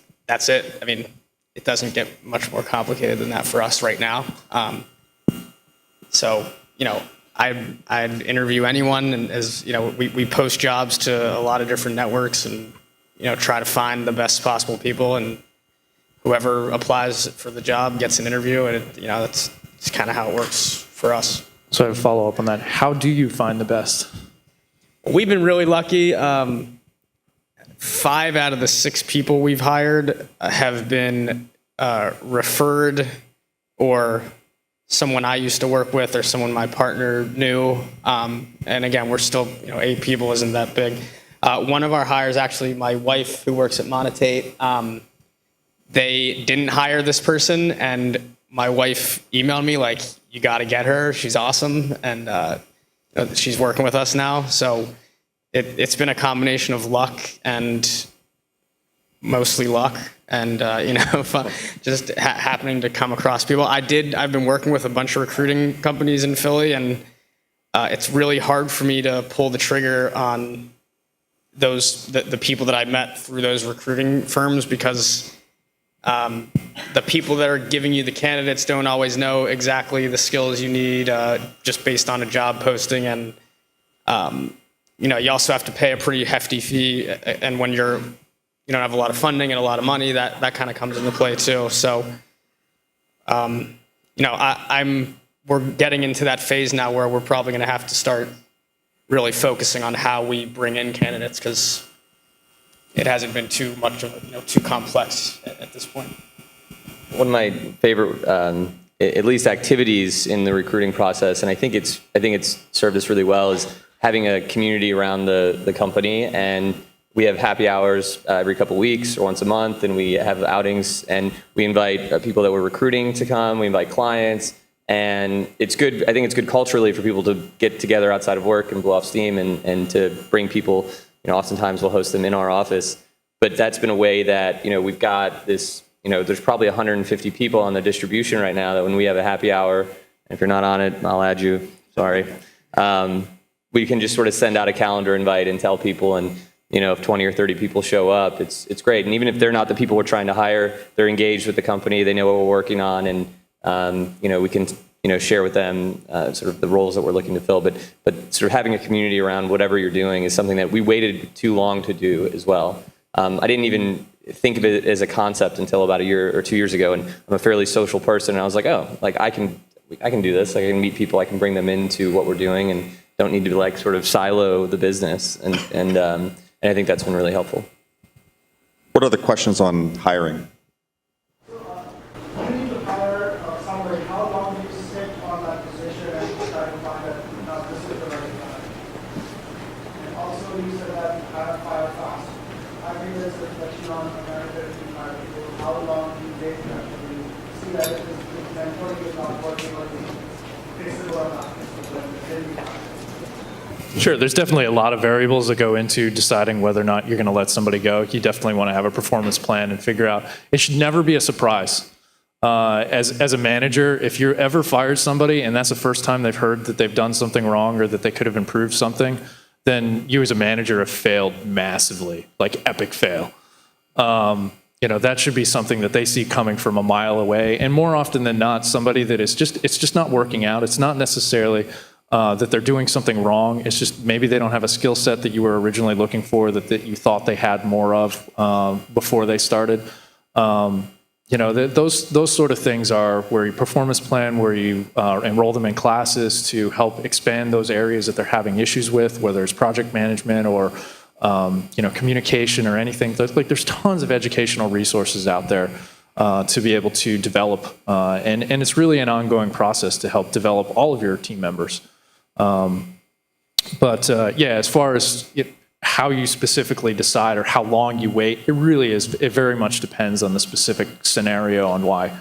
[SPEAKER 5] it. I mean, it doesn't get much more complicated than that for us right now. So, I'd interview anyone, and as we post jobs to a lot of different networks, and try to find the best possible people, and whoever applies for the job gets an interview, and that's kind of how it works for us.
[SPEAKER 8] So I have a follow up on that. How do you find the best?
[SPEAKER 5] We've been really lucky. 5 out of the 6 people we've hired have been referred, or someone I used to work with, or someone my partner knew. And again, we're still, 8 people isn't that big. One of our hires, actually, my wife who works at Moderator, they didn't hire this person, and my wife emailed me like, you got to get her. She's awesome. And she's working with us now. So it's been a combination of luck, and mostly luck, and just happening to come across people. I've been working with a bunch of recruiting companies in Philly, and it's really hard for me to pull the trigger on the people that I met through those recruiting firms, because the people that are giving you the candidates don't always know exactly the skills you need, just based on a job posting. And you also have to pay a pretty hefty fee, and when you don't have a lot of funding and a lot of money, that kind of comes into play too. So we're getting into that phase now where we're probably going to have to start really focusing on how we bring in candidates, because it hasn't been too much of too complex at this point.
[SPEAKER 4] One of my favorite, at least activities in the recruiting process, and I think it's served us really well, is having a community around the company. And we have happy hours every couple weeks or once a month, and we have outings, and we invite people that we're recruiting to come. We invite clients, and it's good. I think it's good culturally for people to get together outside of work and blow off steam, and to bring people. Oftentimes we'll host them in our office, but that's been a way that we've got this. There's probably 150 people on the distribution right now that when we have a happy hour, and if you're not on it, I'll add you. Sorry. We can just sort of send out a calendar invite and tell people, and if 20 or 30 people show up, it's great. And even if they're not the people we're trying to hire, they're engaged with the company, they know what we're working on, and we can share with them sort of the roles that we're looking to fill. But sort of having a community around whatever you're doing is something that we waited too long to do as well. I didn't even think of it as a concept until about a year or 2 years ago, and I'm a fairly social person, and I was like, I can do this. I can meet people, I can bring them into what we're doing, and don't need to sort of silo the business, and I think that's been really helpful.
[SPEAKER 3] What are the questions on hiring?
[SPEAKER 11] You need to hire somebody. How long do you sit on that position and try to find that this is the right guy? And also, you said that you hire fast. I think there's a question on America if you hire people. How long do you wait until you see that if this mentoring is not working, or fix it or not? Then you hire.
[SPEAKER 8] Sure, there's definitely a lot of variables that go into deciding whether or not you're going to let somebody go. You definitely want to have a performance plan and figure out. It should never be a surprise. As a manager, if you ever fired somebody and that's the first time they've heard that they've done something wrong or that they could have improved something, then you as a manager have failed massively, like epic fail. That should be something that they see coming from a mile away. And more often than not, somebody that is it's just not working out. It's not necessarily that they're doing something wrong. It's just maybe they don't have a skill set that you were originally looking for, that you thought they had more of before they started. Those sort of things are where you performance plan, where you enroll them in classes to help expand those areas that they're having issues with, whether it's project management or communication or anything. There's tons of educational resources out there to be able to develop, and it's really an ongoing process to help develop all of your team members. As far as how you specifically decide or how long you wait, it very much depends on the specific scenario on why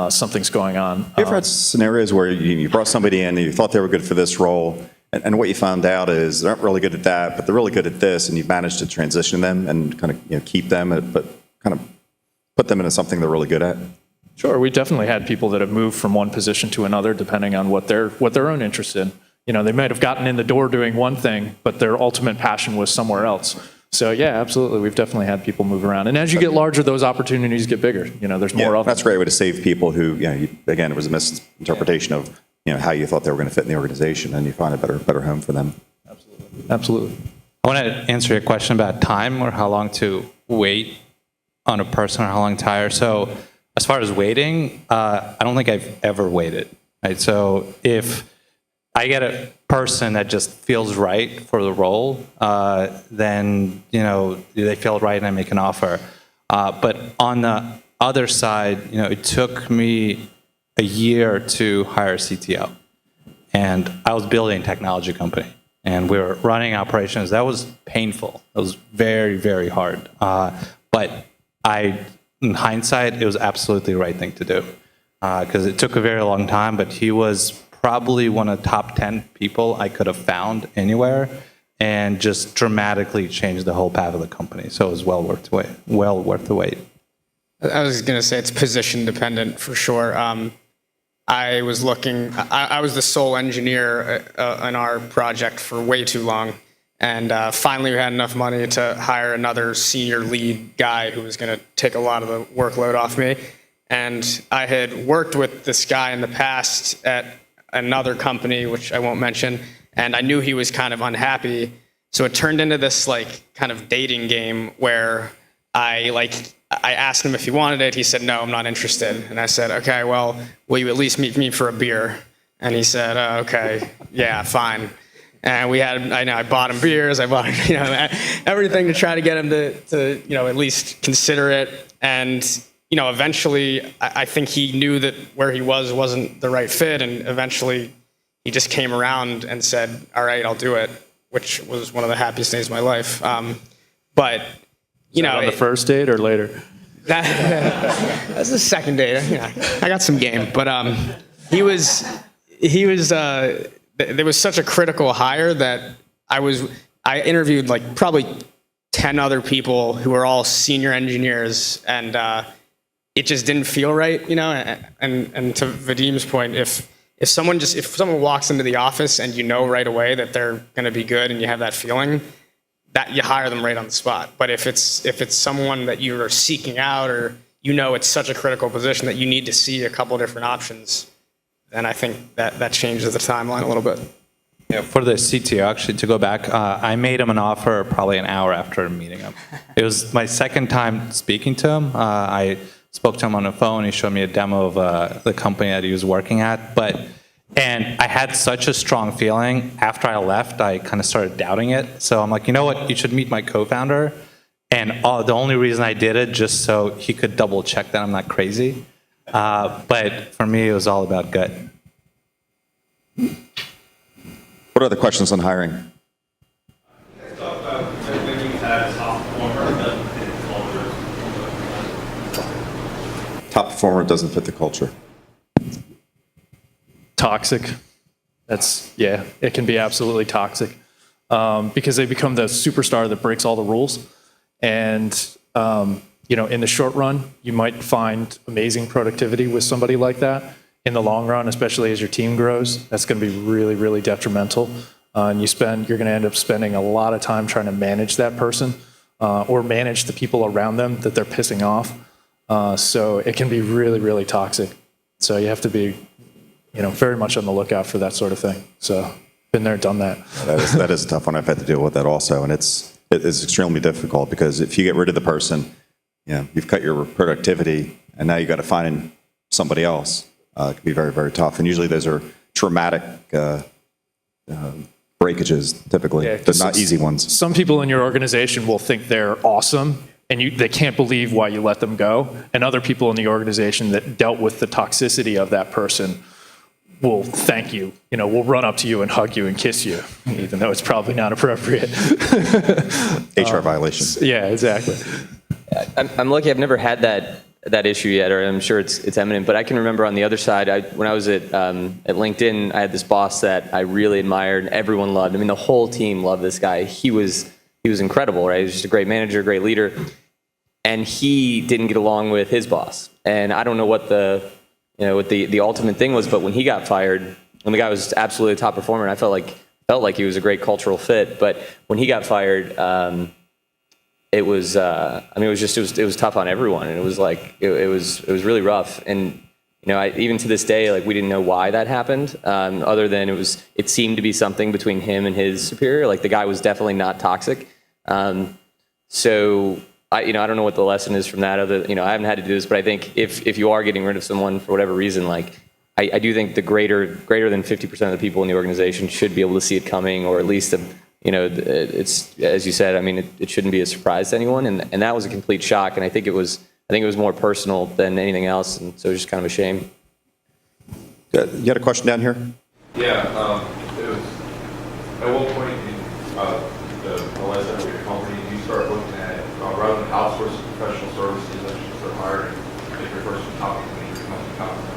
[SPEAKER 8] something's going on.
[SPEAKER 3] You ever had scenarios where you brought somebody in and you thought they were good for this role, And what you found out is they're not really good at that, but they're really good at this, and you've managed to transition them and kind of keep them, but kind of put them into something they're really good at?
[SPEAKER 12] Sure, we definitely had people that have moved from one position to another depending on what their own interest in. They might have gotten in the door doing one thing, but their ultimate passion was somewhere else. So yeah, absolutely, we've definitely had people move around. And as you get larger, those opportunities get bigger. There's more of them.
[SPEAKER 3] That's a great way to save people who, again, it was a misinterpretation of how you thought they were going to fit in the organization, and you find a better home for them.
[SPEAKER 12] Absolutely.
[SPEAKER 7] I want to answer your question about time or how long to wait on a person or how long to hire. So as far as waiting, I don't think I've ever waited. Right? So if I get a person that just feels right for the role, then they feel right and I make an offer. But on the other side, it took me a year to hire a CTO, and I was building a technology company, and we were running operations. That was painful. It was very, very hard. But in hindsight, it was absolutely the right thing to do, because it took a very long time. But he was probably one of the top 10 people I could have found anywhere, and just dramatically changed the whole path of the company. So it was well worth the wait.
[SPEAKER 5] I was going to say it's position dependent for sure. I was the sole engineer on our project for way too long. And finally we had enough money to hire another senior lead guy who was going to take a lot of the workload off me. And I had worked with this guy in the past at another company, which I won't mention, and I knew he was kind of unhappy. So it turned into this kind of dating game where I asked him if he wanted it. He said, no, I'm not interested. And I said, okay, well, will you at least meet me for a beer? And he said, okay, yeah, fine. And I bought him beers. I bought him, everything to try to get him to at least consider it. And, eventually I think he knew that where he wasn't the right fit. And eventually he just came around and said, all right, I'll do it, which was one of the happiest days of my life. But,
[SPEAKER 12] on the first date or later?
[SPEAKER 5] That was the second date. I got some game, but there was such a critical hire that I interviewed probably 10 other people who were all senior engineers, and it just didn't feel right, and to Vadim's point, if someone walks into the office and right away that they're going to be good and you have that feeling, that you hire them right on the spot. But if it's someone that you're seeking out, or it's such a critical position that you need to see a couple different options, then I think that changes the timeline a little bit.
[SPEAKER 7] Yeah, for the CTO, actually, to go back, I made him an offer probably an hour after meeting him. It was my second time speaking to him. I spoke to him on the phone. He showed me a demo of the company that he was working at. And I had such a strong feeling. After I left, I kind of started doubting it. So I'm like, you know what? You should meet my co-founder. And the only reason I did it, just so he could double check that I'm not crazy. But for me, it was all about gut.
[SPEAKER 3] What are the questions on hiring?
[SPEAKER 9] Let's talk about when you had a top performer that doesn't fit the culture.
[SPEAKER 3] Top performer doesn't fit the culture.
[SPEAKER 12] Toxic. It can be absolutely toxic, because they become the superstar that breaks all the rules. And, in the short run, you might find amazing productivity with somebody like that. In the long run, especially as your team grows, that's going to be really, really detrimental. And you're going to end up spending a lot of time trying to manage that person, or manage the people around them that they're pissing off. So it can be really, really toxic. So you have to be very much on the lookout for that sort of thing. So, been there, done that.
[SPEAKER 3] That is a tough one. I've had to deal with that also, and it's extremely difficult, because if you get rid of the person, you've cut your productivity, and now you got to find somebody else. It can be very, very tough, and usually those are traumatic breakages. Typically, they're not easy ones.
[SPEAKER 12] Some people in your organization will think they're awesome, and they can't believe why you let them go. And other people in the organization that dealt with the toxicity of that person will thank you. Will run up to you and hug you and kiss you, even though it's probably not appropriate.
[SPEAKER 3] HR violations.
[SPEAKER 12] Yeah, exactly.
[SPEAKER 4] I'm lucky. I've never had that that issue yet, or I'm sure it's imminent. But I can remember on the other side, when I was at LinkedIn, I had this boss that I really admired. Everyone loved. I mean, the whole team loved this guy. He was incredible, right? He was just a great manager, great leader, and he didn't get along with his boss. And I don't know what the ultimate thing was, but when he got fired, when the guy was absolutely a top performer, and I felt like he was a great cultural fit. But when he got fired, it was tough on everyone, and it was like it was really rough. And even to this day, like, we didn't know why that happened, other than it seemed to be something between him and his superior. Like, the guy was definitely not toxic. So I don't know what the lesson is from that. I haven't had to do this, but I think if you are getting rid of someone for whatever reason, like, I do think the greater than 50% of the people in the organization should be able to see it coming, or at least it's, as you said, I mean, it shouldn't be a surprise to anyone, and that was a complete shock. And I think it was more personal than anything else, and so it was just kind of a shame.
[SPEAKER 3] You had a question down here?
[SPEAKER 13] Yeah, it was, at what point in the life of your company do you start looking at, rather than outsourcing professional services, that you start hiring, if your first topic when you're becoming competent,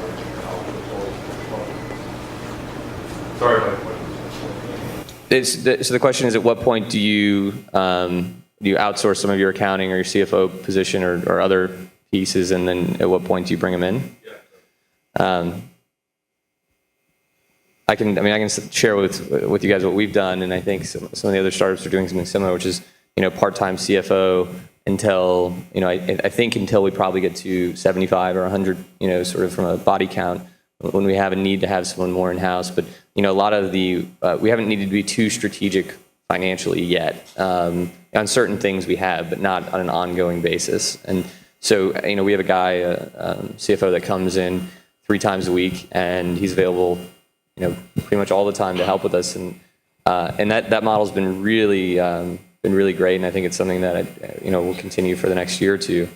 [SPEAKER 13] sorry about the question.
[SPEAKER 4] So the question is, at what point do you outsource some of your accounting or your CFO position or other pieces, and then at what point do you bring them in? Yeah. I can share with you guys what we've done, and I think some of the other startups are doing something similar, which is part-time CFO until I think until we probably get to 75 or 100, sort of from a body count, when we have a need to have someone more in-house. But a lot of we haven't needed to be too strategic financially yet. On certain things we have, but not on an ongoing basis. And so we have a guy, CFO, that comes in 3 times a week, and he's available pretty much all the time to help with us. And that model's been really great, and I think it's something that will continue for the next year or two.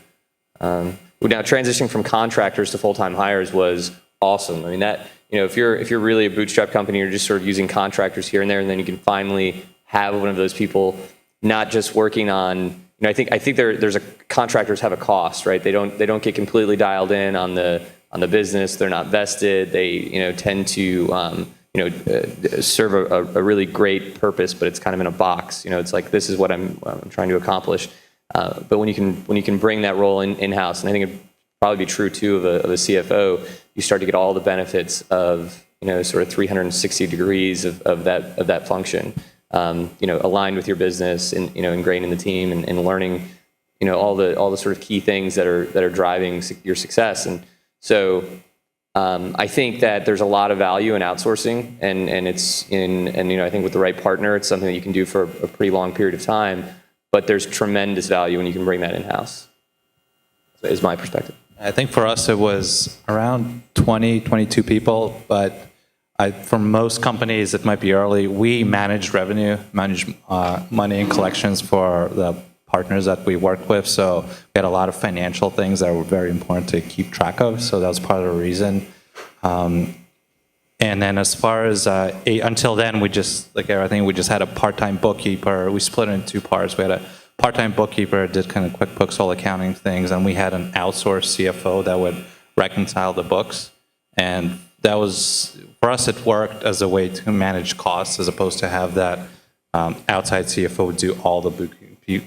[SPEAKER 4] Now, transitioning from contractors to full-time hires was awesome. I mean, that if you're really a bootstrap company, you're just sort of using contractors here and there, and then you can finally have one of those people not just working on. I think there's contractors have a cost, right? They don't get completely dialed in on the business. They're not vested. They tend to serve a really great purpose, but it's kind of in a box. It's like, this is what I'm trying to accomplish. But when you can bring that role in-house, and I think it'd probably be true too of a CFO, you start to get all the benefits of sort of 360 degrees of that function, aligned with your business, and ingrained in the team, and learning all the sort of key things that are driving your success. And so I think that there's a lot of value in outsourcing, and I think with the right partner, it's something that you can do for a pretty long period of time. But there's tremendous value when you can bring that in-house. Is my perspective.
[SPEAKER 7] I think for us it was around 20, 22 people, but for most companies it might be early. We managed revenue, managed money and collections for the partners that we worked with, so we had a lot of financial things that were very important to keep track of, so that was part of the reason. And then as far as until then, we just, like everything, we just had a part-time bookkeeper. We split it in 2 parts. We had a part-time bookkeeper, did kind of QuickBooks, all accounting things, and we had an outsourced CFO that would reconcile the books. And that was, for us, it worked as a way to manage costs, as opposed to have that outside CFO do all the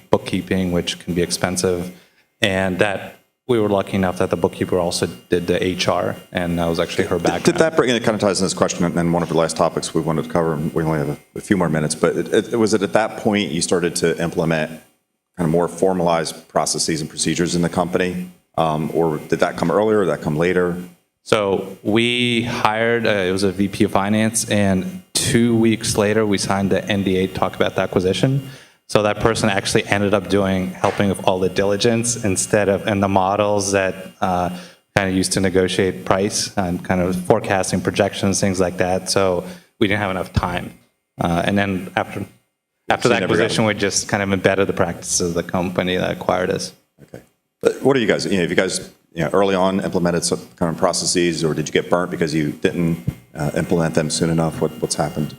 [SPEAKER 7] bookkeeping, which can be expensive. And that we were lucky enough that the bookkeeper also did the HR, and that was actually her background.
[SPEAKER 3] Did that bring in, it kind of ties in this question, and one of the last topics we wanted to cover, and we only have a few more minutes, but was it at that point you started to implement kind of more formalized processes and procedures in the company? Or did that come earlier, or did that come later?
[SPEAKER 7] So we hired, it was a VP of finance, and 2 weeks later we signed the NDA to talk about the acquisition. So that person actually ended up helping with all the diligence and the models that kind of used to negotiate price and kind of forecasting projections, things like that. So we didn't have enough time. And then after the acquisition, we just kind of embedded the practices of the company that acquired us.
[SPEAKER 3] Okay. But what are you guys, have you guys early on implemented some kind of processes, or did you get burnt because you didn't implement them soon enough? What's happened?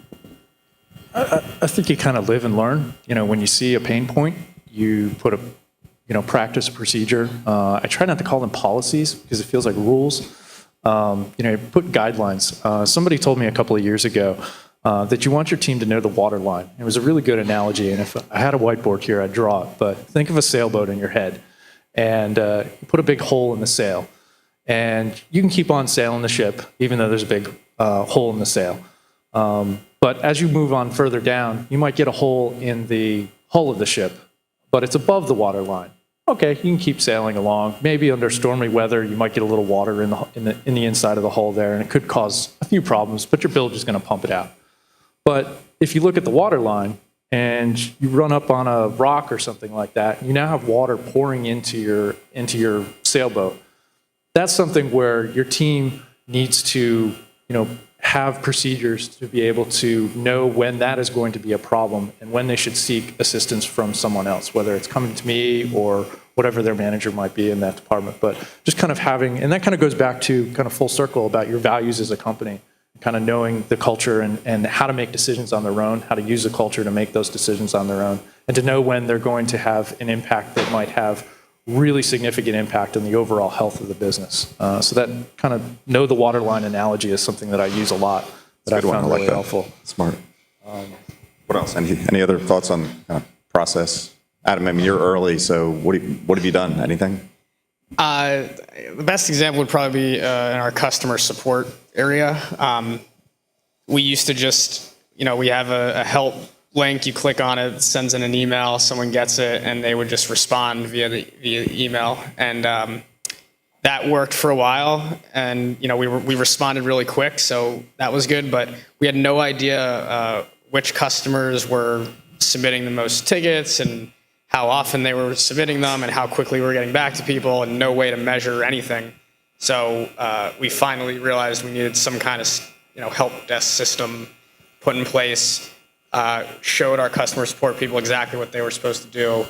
[SPEAKER 12] I think you kind of live and learn. When you see a pain point, you put practice, procedure. I try not to call them policies because it feels like rules. Put guidelines. Somebody told me a couple of years ago that you want your team to know the water line. It was a really good analogy, and if I had a whiteboard here, I'd draw it. But think of a sailboat in your head, and you put a big hole in the sail, and you can keep on sailing the ship even though there's a big hole in the sail. But as you move on further down, you might get a hole in the hull of the ship, but it's above the water line. Okay, you can keep sailing along. Maybe under stormy weather, you might get a little water in the inside of the hull there, and it could cause a few problems, but your bilge is going to pump it out. But if you look at the water line and you run up on a rock or something like that, you now have water pouring into your sailboat. That's something where your team needs to, have procedures to be able to know when that is going to be a problem and when they should seek assistance from someone else, whether it's coming to me or whatever their manager might be in that department. But just kind of having, and that kind of goes back to kind of full circle about your values as a company, kind of knowing the culture and how to make decisions on their own, how to use the culture to make those decisions on their own, and to know when they're going to have an impact that might have really significant impact on the overall health of the business. So that kind of know the waterline analogy is something that I use a lot, that I found really helpful.
[SPEAKER 3] Smart. What else? Any other thoughts on process? Adam, I mean, you're early, so what have you done? Anything?
[SPEAKER 5] The best example would probably be in our customer support area. We used to just, we have a help link, you click on it, sends in an email, someone gets it, and they would just respond via email. And that worked for a while, and we responded really quick, so that was good. But we had no idea which customers were submitting the most tickets and how often they were submitting them and how quickly we were getting back to people, and no way to measure anything. So we finally realized we needed some kind of help desk system put in place. Showed our customer support people exactly what they were supposed to do,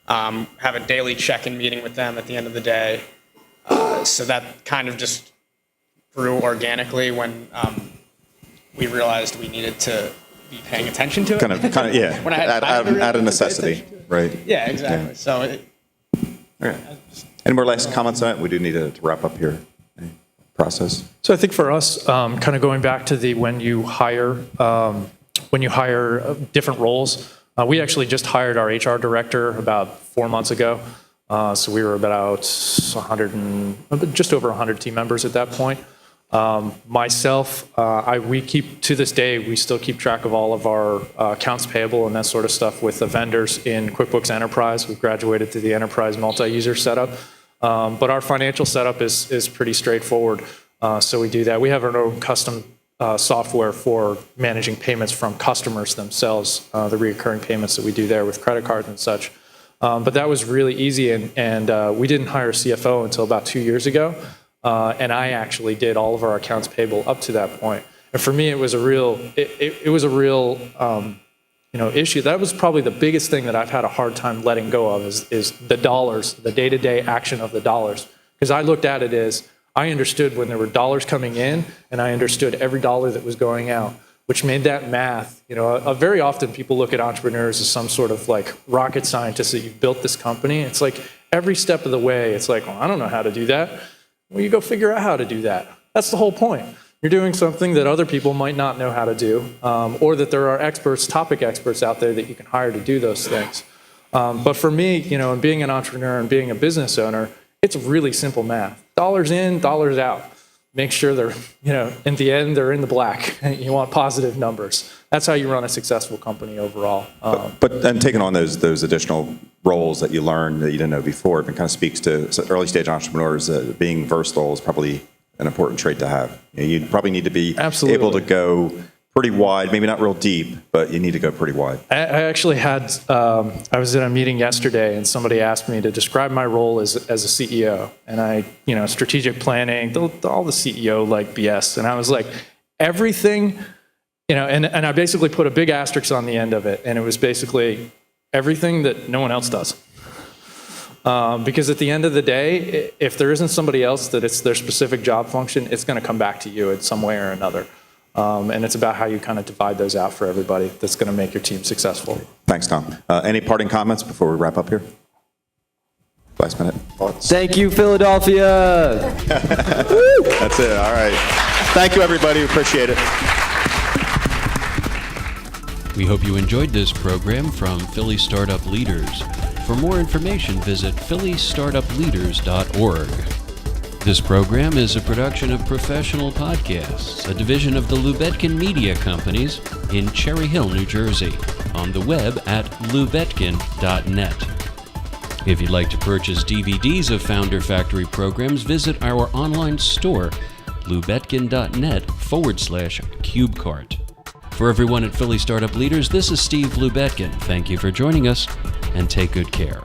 [SPEAKER 5] have a daily check-in meeting with them at the end of the day. So that kind of just grew organically when we realized we needed to be paying attention to it.
[SPEAKER 3] Kind of, yeah.
[SPEAKER 5] When I had
[SPEAKER 3] out of necessity, right?
[SPEAKER 5] Yeah, exactly. Yeah. So.
[SPEAKER 3] All right. Any more last comments on it? We do need to wrap up here. Process.
[SPEAKER 12] So I think for us, kind of going back to the when you hire different roles. We actually just hired our HR director about 4 months ago. So we were about just over 100 team members at that point. Myself, to this day, we still keep track of all of our accounts payable and that sort of stuff with the vendors in QuickBooks Enterprise. We've graduated to the Enterprise multi-user setup. But our financial setup is pretty straightforward. So we do that. We have our own custom software for managing payments from customers themselves, the recurring payments that we do there with credit cards and such. But that was really easy, and we didn't hire a CFO until about 2 years ago, and I actually did all of our accounts payable up to that point. And for me, it was a real issue. That was probably the biggest thing that I've had a hard time letting go of is the dollars, the day-to-day action of the dollars, because I looked at it as I understood when there were dollars coming in, and I understood every dollar that was going out, which made that math, very often people look at entrepreneurs as some sort of like rocket scientists that you've built this company. It's like every step of the way, it's like, well, I don't know how to do that. Well, you go figure out how to do that. That's the whole point. You're doing something that other people might not know how to do, or that there are experts, topic experts out there that you can hire to do those things. But for me, being an entrepreneur and being a business owner, it's really simple math. Dollars in, dollars out. Make sure they're, in the end, they're in the black. You want positive numbers. That's how you run a successful company overall.
[SPEAKER 3] But taking on those additional roles that you learned that you didn't know before, it kind of speaks to early stage entrepreneurs. Being versatile is probably an important trait to have. You probably need to be able to go pretty wide, maybe not real deep, but you need to go pretty wide.
[SPEAKER 12] I actually had, I was in a meeting yesterday and somebody asked me to describe my role as a CEO. And strategic planning, all the CEO like BS. And I was like, everything, and I basically put a big asterisk on the end of it. And it was basically everything that no one else does. Because at the end of the day, if there isn't somebody else that it's their specific job function, it's going to come back to you in some way or another. And it's about how you kind of divide those out for everybody that's going to make your team successful.
[SPEAKER 3] Thanks, Tom. Any parting comments before we wrap up here? Last minute thoughts?
[SPEAKER 4] Thank you, Philadelphia.
[SPEAKER 3] That's it. All right. Thank you, everybody. Appreciate it.
[SPEAKER 1] We hope you enjoyed this program from Philly Startup Leaders. For more information, visit phillystartupleaders.org. This program is a production of Professional Podcasts, a division of the Lubetkin Media Companies in Cherry Hill, New Jersey, on the web at lubetkin.net. If you'd like to purchase DVDs of Founder Factory programs, visit our online store, lubetkin.net/CubeCart. For everyone at Philly Startup Leaders, this is Steve Lubetkin. Thank you for joining us, and take good care.